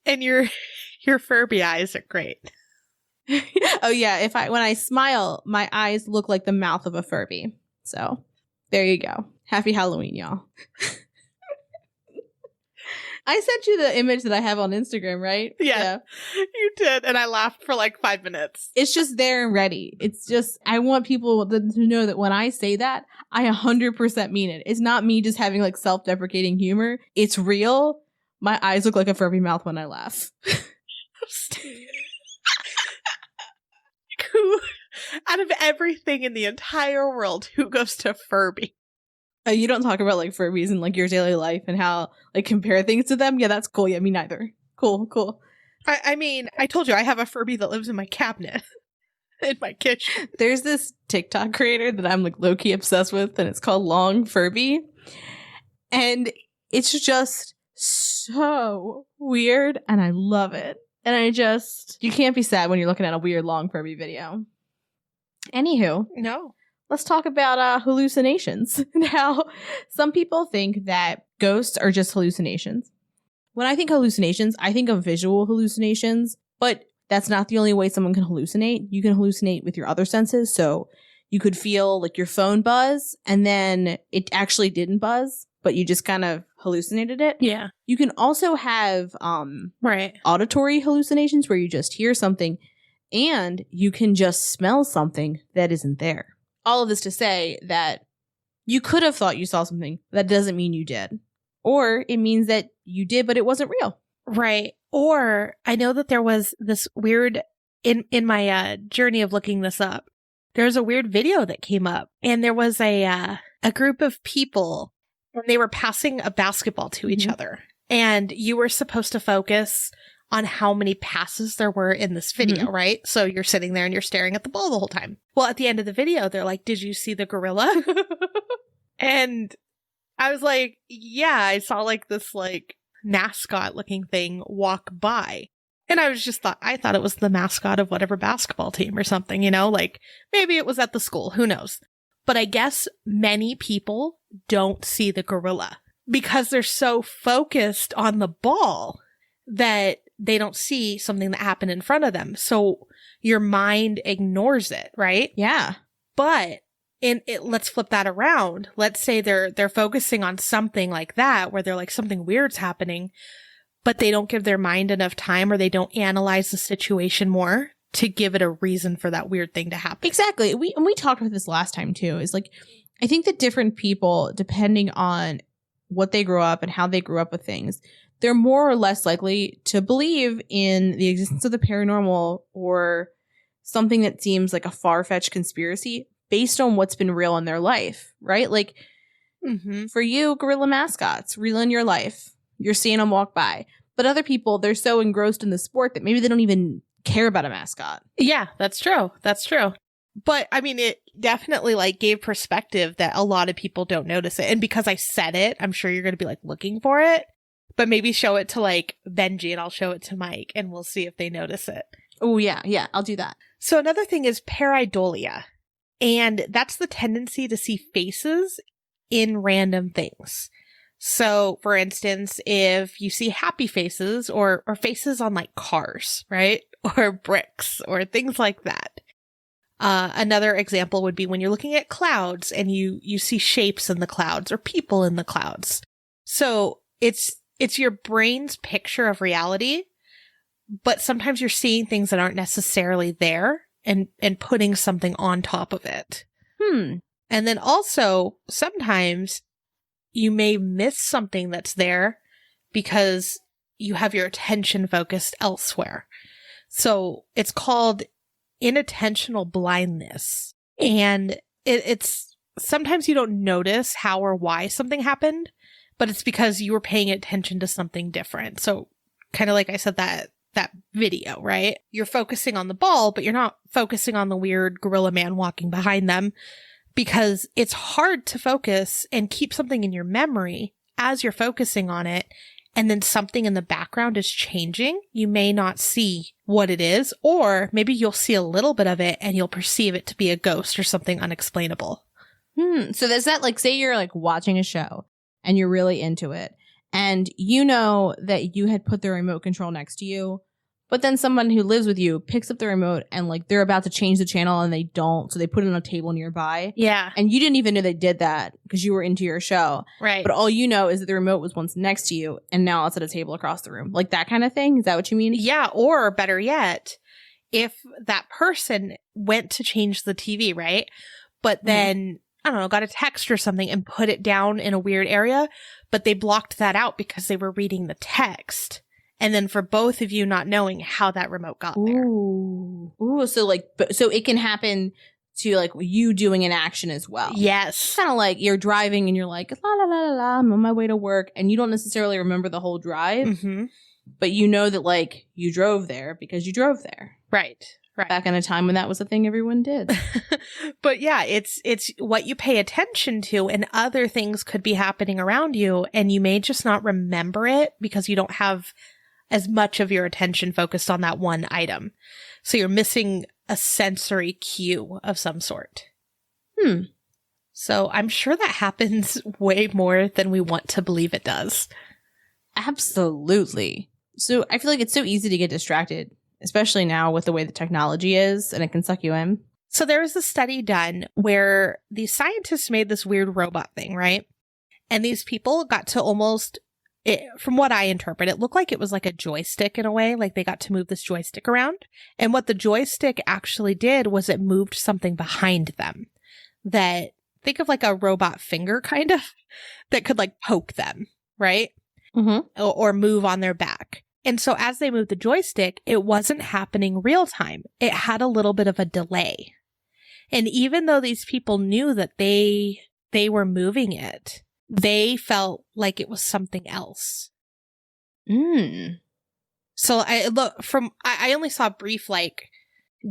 And your Furby eyes are great. Oh yeah, when I smile, my eyes look like the mouth of a Furby. So there you go. Happy Halloween, y'all. I sent you the image that I have on Instagram, right? Yeah, you did. And I laughed for 5 minutes. It's just there and ready. It's just, I want people to know that when I say that, I 100% mean it. It's not me just having self-deprecating humor. It's real, My eyes look like a Furby mouth when I laugh. Who, out of everything in the entire world, who goes to Furby? You don't talk about like Furbies in like your daily life and how like compare things to them. Yeah, that's cool. Yeah, me neither. Cool. I mean, I told you I have a Furby that lives in my cabinet in my kitchen. There's this TikTok creator that I'm like low-key obsessed with, and it's called Long Furby. And it's just so weird, and I love it. And you can't be sad when you're looking at a weird long Furby video. Anywho, No. let's talk about hallucinations and how some people think that ghosts are just hallucinations. When I think hallucinations, I think of visual hallucinations, but that's not the only way someone can hallucinate. You can hallucinate with your other senses. So you could feel like your phone buzz and then it actually didn't buzz, but you just kind of hallucinated it. Yeah. You can also have Right. auditory hallucinations where you just hear something and you can just smell something that isn't there. All of this to say that you could have thought you saw something. That doesn't mean you did. Or it means that you did, but it wasn't real. Right. Or I know that there was this weird, in my journey of looking this up, there was a weird video that came up and there was a group of people and they were passing a basketball to each other. And you were supposed to focus on how many passes there were in this video, right? So you're sitting there and you're staring at the ball the whole time. Well, at the end of the video, they're like, did you see the gorilla? And I was like, yeah, I saw like this like mascot looking thing walk by. And I thought it was the mascot of whatever basketball team or something, you know, like maybe it was at the school, who knows? But I guess many people don't see the gorilla because they're so focused on the ball that they don't see something that happened in front of them. So your mind ignores it, right? Yeah. But let's flip that around. Let's say they're focusing on something like that where they're like something weird's happening, but they don't give their mind enough time or they don't analyze the situation more to give it a reason for that weird thing to happen. Exactly. We talked about this last time too. Is like, I think that different people, depending on what they grew up and how they grew up with things, they're more or less likely to believe in the existence of the paranormal or something that seems like a far-fetched conspiracy based on what's been real in their life, right? Like, for you, gorilla mascots, real in your life. You're seeing them walk by. But other people, they're so engrossed in the sport that maybe they don't even care about a mascot. Yeah, that's true. That's true. But I mean, it definitely like gave perspective that a lot of people don't notice it. And because I said it, I'm sure you're going to be like looking for it. But maybe show it to like Benji and I'll show it to Mike and we'll see if they notice it. Oh, yeah. Yeah, I'll do that. So another thing is pareidolia. And that's the tendency to see faces in random things. So, for instance, if you see happy faces or faces on like cars, right? Or bricks or things like that. Another example would be when you're looking at clouds and you see shapes in the clouds or people in the clouds. So it's your brain's picture of reality, but sometimes you're seeing things that aren't necessarily there and putting something on top of it. And then also sometimes you may miss something that's there because you have your attention focused elsewhere. So it's called inattentional blindness. And it's sometimes you don't notice how or why something happened, but it's because you were paying attention to something different. So kind of like I said, that video, right? You're focusing on the ball, but you're not focusing on the weird gorilla man walking behind them because it's hard to focus and keep something in your memory as you're focusing on it. And then something in the background is changing. You may not see what it is, or maybe you'll see a little bit of it and you'll perceive it to be a ghost or something unexplainable. So there's that, like, say you're like watching a show and you're really into it and you know that you had put the remote control next to you, but then someone who lives with you picks up the remote and like they're about to change the channel and they don't. So they put it on a table nearby. Yeah. And you didn't even know they did that because you were into your show. Right. But all you know is that the remote was once next to you and now it's at a table across the room. Like that kind of thing. Is that what you mean? Yeah. Or better yet, if that person went to change the TV, right? But then, I don't know, got a text or something and put it down in a weird area, but they blocked that out because they were reading the text. And then for both of you not knowing how that remote got there. Ooh, so like, so it can happen to like you doing an action as well. Yes. Kind of like you're driving and you're like, la la la la la, I'm on my way to work. And you don't necessarily remember the whole drive, Mm-hmm. but you know that like you drove there because you drove there. Right. Back in a time when that was a thing everyone did. But yeah, it's what you pay attention to, and other things could be happening around you, and you may just not remember it because you don't have as much of your attention focused on that one item. So you're missing a sensory cue of some sort. So I'm sure that happens way more than we want to believe it does. Absolutely. So I feel like it's so easy to get distracted, especially now with the way the technology is, and it can suck you in. So there was a study done where these scientists made this weird robot thing, right? And these people got to almost, from what I interpret, it looked like it was like a joystick in a way, like they got to move this joystick around. And what the joystick actually did was it moved something behind them that, think of like a robot finger kind of, that could like poke them, right? Mm-hmm. Or move on their back. And so as they moved the joystick, it wasn't happening real time. It had a little bit of a delay. And even though these people knew that they were moving it, they felt like it was something else. So I only saw brief like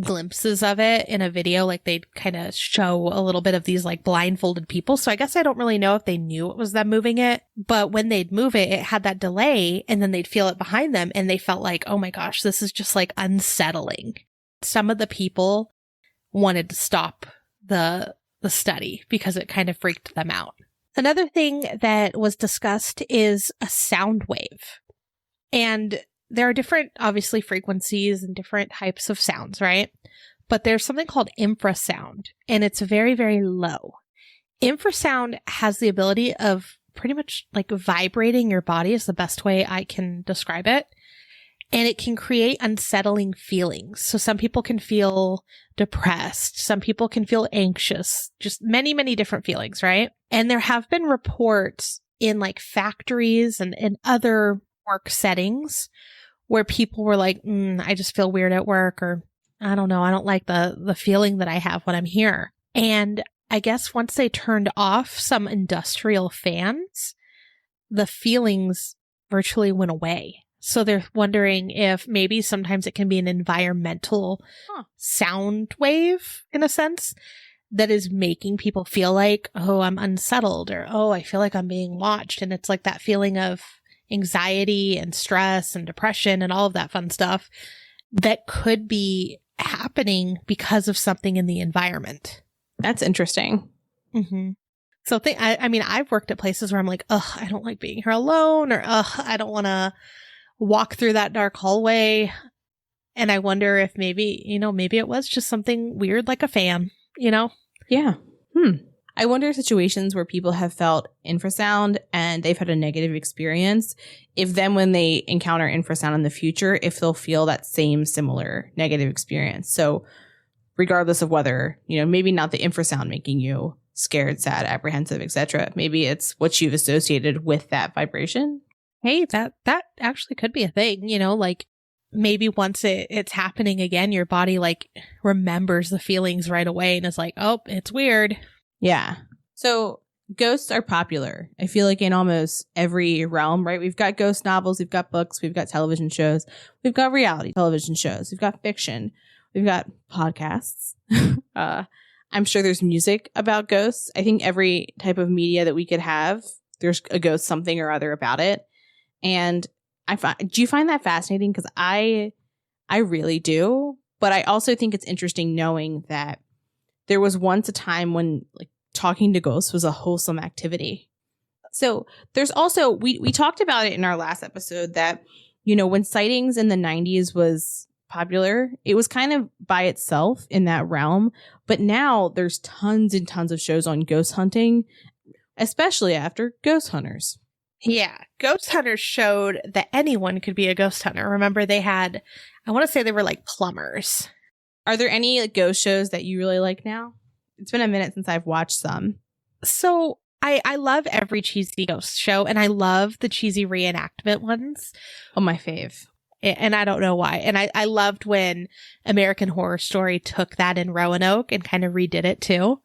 glimpses of it in a video, like they'd kind of show a little bit of these like blindfolded people. So I guess I don't really know if they knew it was them moving it, but when they'd move it, it had that delay, and then they'd feel it behind them, and they felt like, oh my gosh, this is just like unsettling. Some of the people wanted to stop the study because it kind of freaked them out. Another thing that was discussed is a sound wave. And there are different, obviously, frequencies and different types of sounds, right? But there's something called infrasound, and it's very, very low. Infrasound has the ability of pretty much like vibrating your body, is the best way I can describe it. And it can create unsettling feelings. So some people can feel depressed. Some people can feel anxious. Just many, many different feelings, right? And there have been reports in like factories and other work settings where people were like, I just feel weird at work, or I don't know, I don't like the feeling that I have when I'm here. And I guess once they turned off some industrial fans, the feelings virtually went away. So they're wondering if maybe sometimes it can be an environmental sound wave, in a sense, that is making people feel like, oh, I'm unsettled, or, oh, I feel like I'm being watched. And it's like that feeling of anxiety and stress and depression and all of that fun stuff that could be happening because of something in the environment. That's interesting. Mm-hmm. So I mean, I've worked at places where I'm like, I don't like being here alone, or I don't want to walk through that dark hallway. And I wonder if maybe it was just something weird like a fan, Yeah. I wonder situations where people have felt infrasound and they've had a negative experience, if then when they encounter infrasound in the future, if they'll feel that same similar negative experience. So regardless of whether, maybe not the infrasound making you scared, sad, apprehensive, etc. Maybe it's what you've associated with that vibration. Hey, that actually could be a thing, like maybe once it's happening again, your body like remembers the feelings right away and is like, oh, it's weird. Yeah. So ghosts are popular, I feel like, in almost every realm, right? We've got ghost novels, we've got books, we've got television shows, we've got reality television shows, we've got fiction, we've got podcasts. I'm sure there's music about ghosts. I think every type of media that we could have, there's a ghost something or other about it. And do you find that fascinating? Because I really do. But I also think it's interesting knowing that there was once a time when like talking to ghosts was a wholesome activity. So there's also, we talked about it in our last episode that, when sightings in the 90s was popular, it was kind of by itself in that realm. But now there's tons and tons of shows on ghost hunting, especially after Ghost Hunters. Yeah. Ghost Hunters showed that anyone could be a ghost hunter. Remember, they had, I want to say they were like plumbers. Are there any ghost shows that you really like now? It's been a minute since I've watched some. So I love every cheesy ghost show, and I love the cheesy reenactment ones. Oh, my fave. And I don't know why. And I loved when American Horror Story took that in Roanoke and kind of redid it too.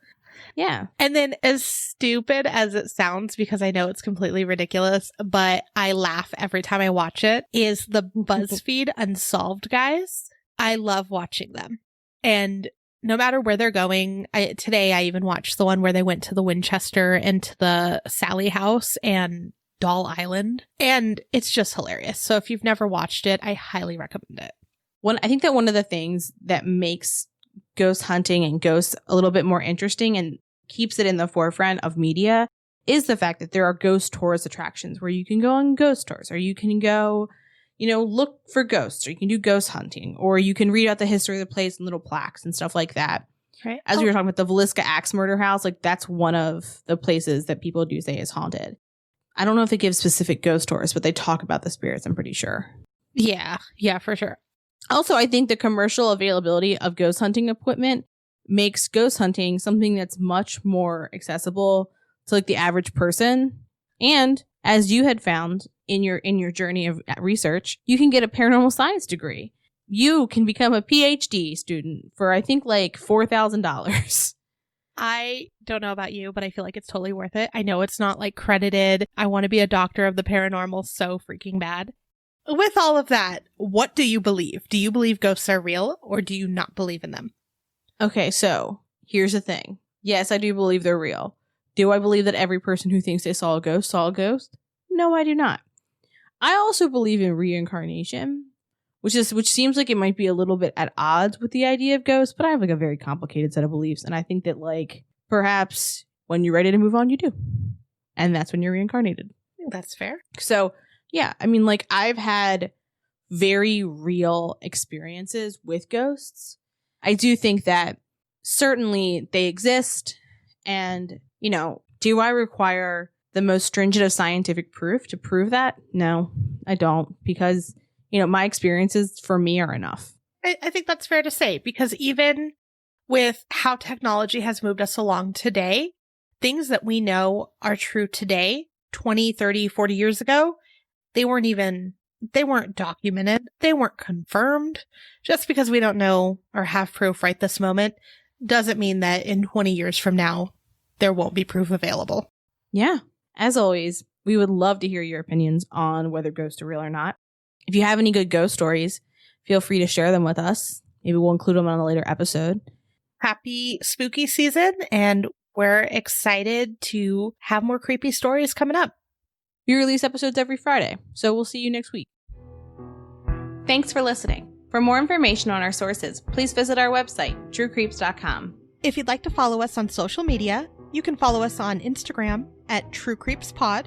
Yeah. And then, as stupid as it sounds, because I know it's completely ridiculous, but I laugh every time I watch it, is the BuzzFeed Unsolved guys. I love watching them. And no matter where they're going, today I even watched the one where they went to the Winchester and to the Sally house and Doll Island. And it's just hilarious. So if you've never watched it, I highly recommend it. I think that one of the things that makes ghost hunting and ghosts a little bit more interesting and keeps it in the forefront of media is the fact that there are ghost tourist attractions where you can go on ghost tours, or you can go, look for ghosts, or you can do ghost hunting, or you can read out the history of the place in little plaques and stuff like that. Right. As we were talking about the Villisca Axe Murder House, like that's one of the places that people do say is haunted. I don't know if they give specific ghost tours, but they talk about the spirits, I'm pretty sure. Yeah, for sure. Also, I think the commercial availability of ghost hunting equipment makes ghost hunting something that's much more accessible to like the average person. And as you had found in your journey of research, you can get a paranormal science degree. You can become a PhD student for, I think, like $4,000. I don't know about you, but I feel like it's totally worth it. I know it's not like credited. I want to be a doctor of the paranormal so freaking bad. With all of that, what do you believe? Do you believe ghosts are real, or do you not believe in them? Okay, so here's the thing. Yes, I do believe they're real. Do I believe that every person who thinks they saw a ghost? No, I do not. I also believe in reincarnation, which seems like it might be a little bit at odds with the idea of ghosts, but I have like a very complicated set of beliefs, and I think that like perhaps when you're ready to move on, you do. And that's when you're reincarnated. That's fair. So, yeah, I mean, like I've had very real experiences with ghosts. I do think that certainly they exist, and, do I require the most stringent of scientific proof to prove that? No, I don't, because my experiences for me are enough. I think that's fair to say, because even with how technology has moved us along today, things that we know are true today, 20, 30, 40 years ago, they weren't documented. They weren't confirmed. Just because we don't know or have proof right this moment doesn't mean that in 20 years from now, there won't be proof available. Yeah. As always, we would love to hear your opinions on whether ghosts are real or not. If you have any good ghost stories, feel free to share them with us. Maybe we'll include them on a later episode. Happy spooky season, and we're excited to have more creepy stories coming up. We release episodes every Friday, so we'll see you next week. Thanks for listening. For more information on our sources, please visit our website, truecreeps.com. If you'd like to follow us on social media, you can follow us on Instagram at TrueCreepsPod,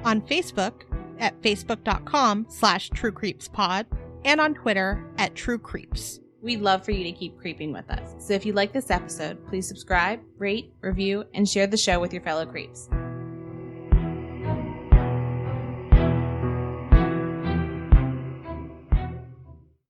on Facebook at facebook.com/TrueCreepsPod, and on Twitter at TrueCreeps. We'd love for you to keep creeping with us. So if you like this episode, please subscribe, rate, review, and share the show with your fellow creeps.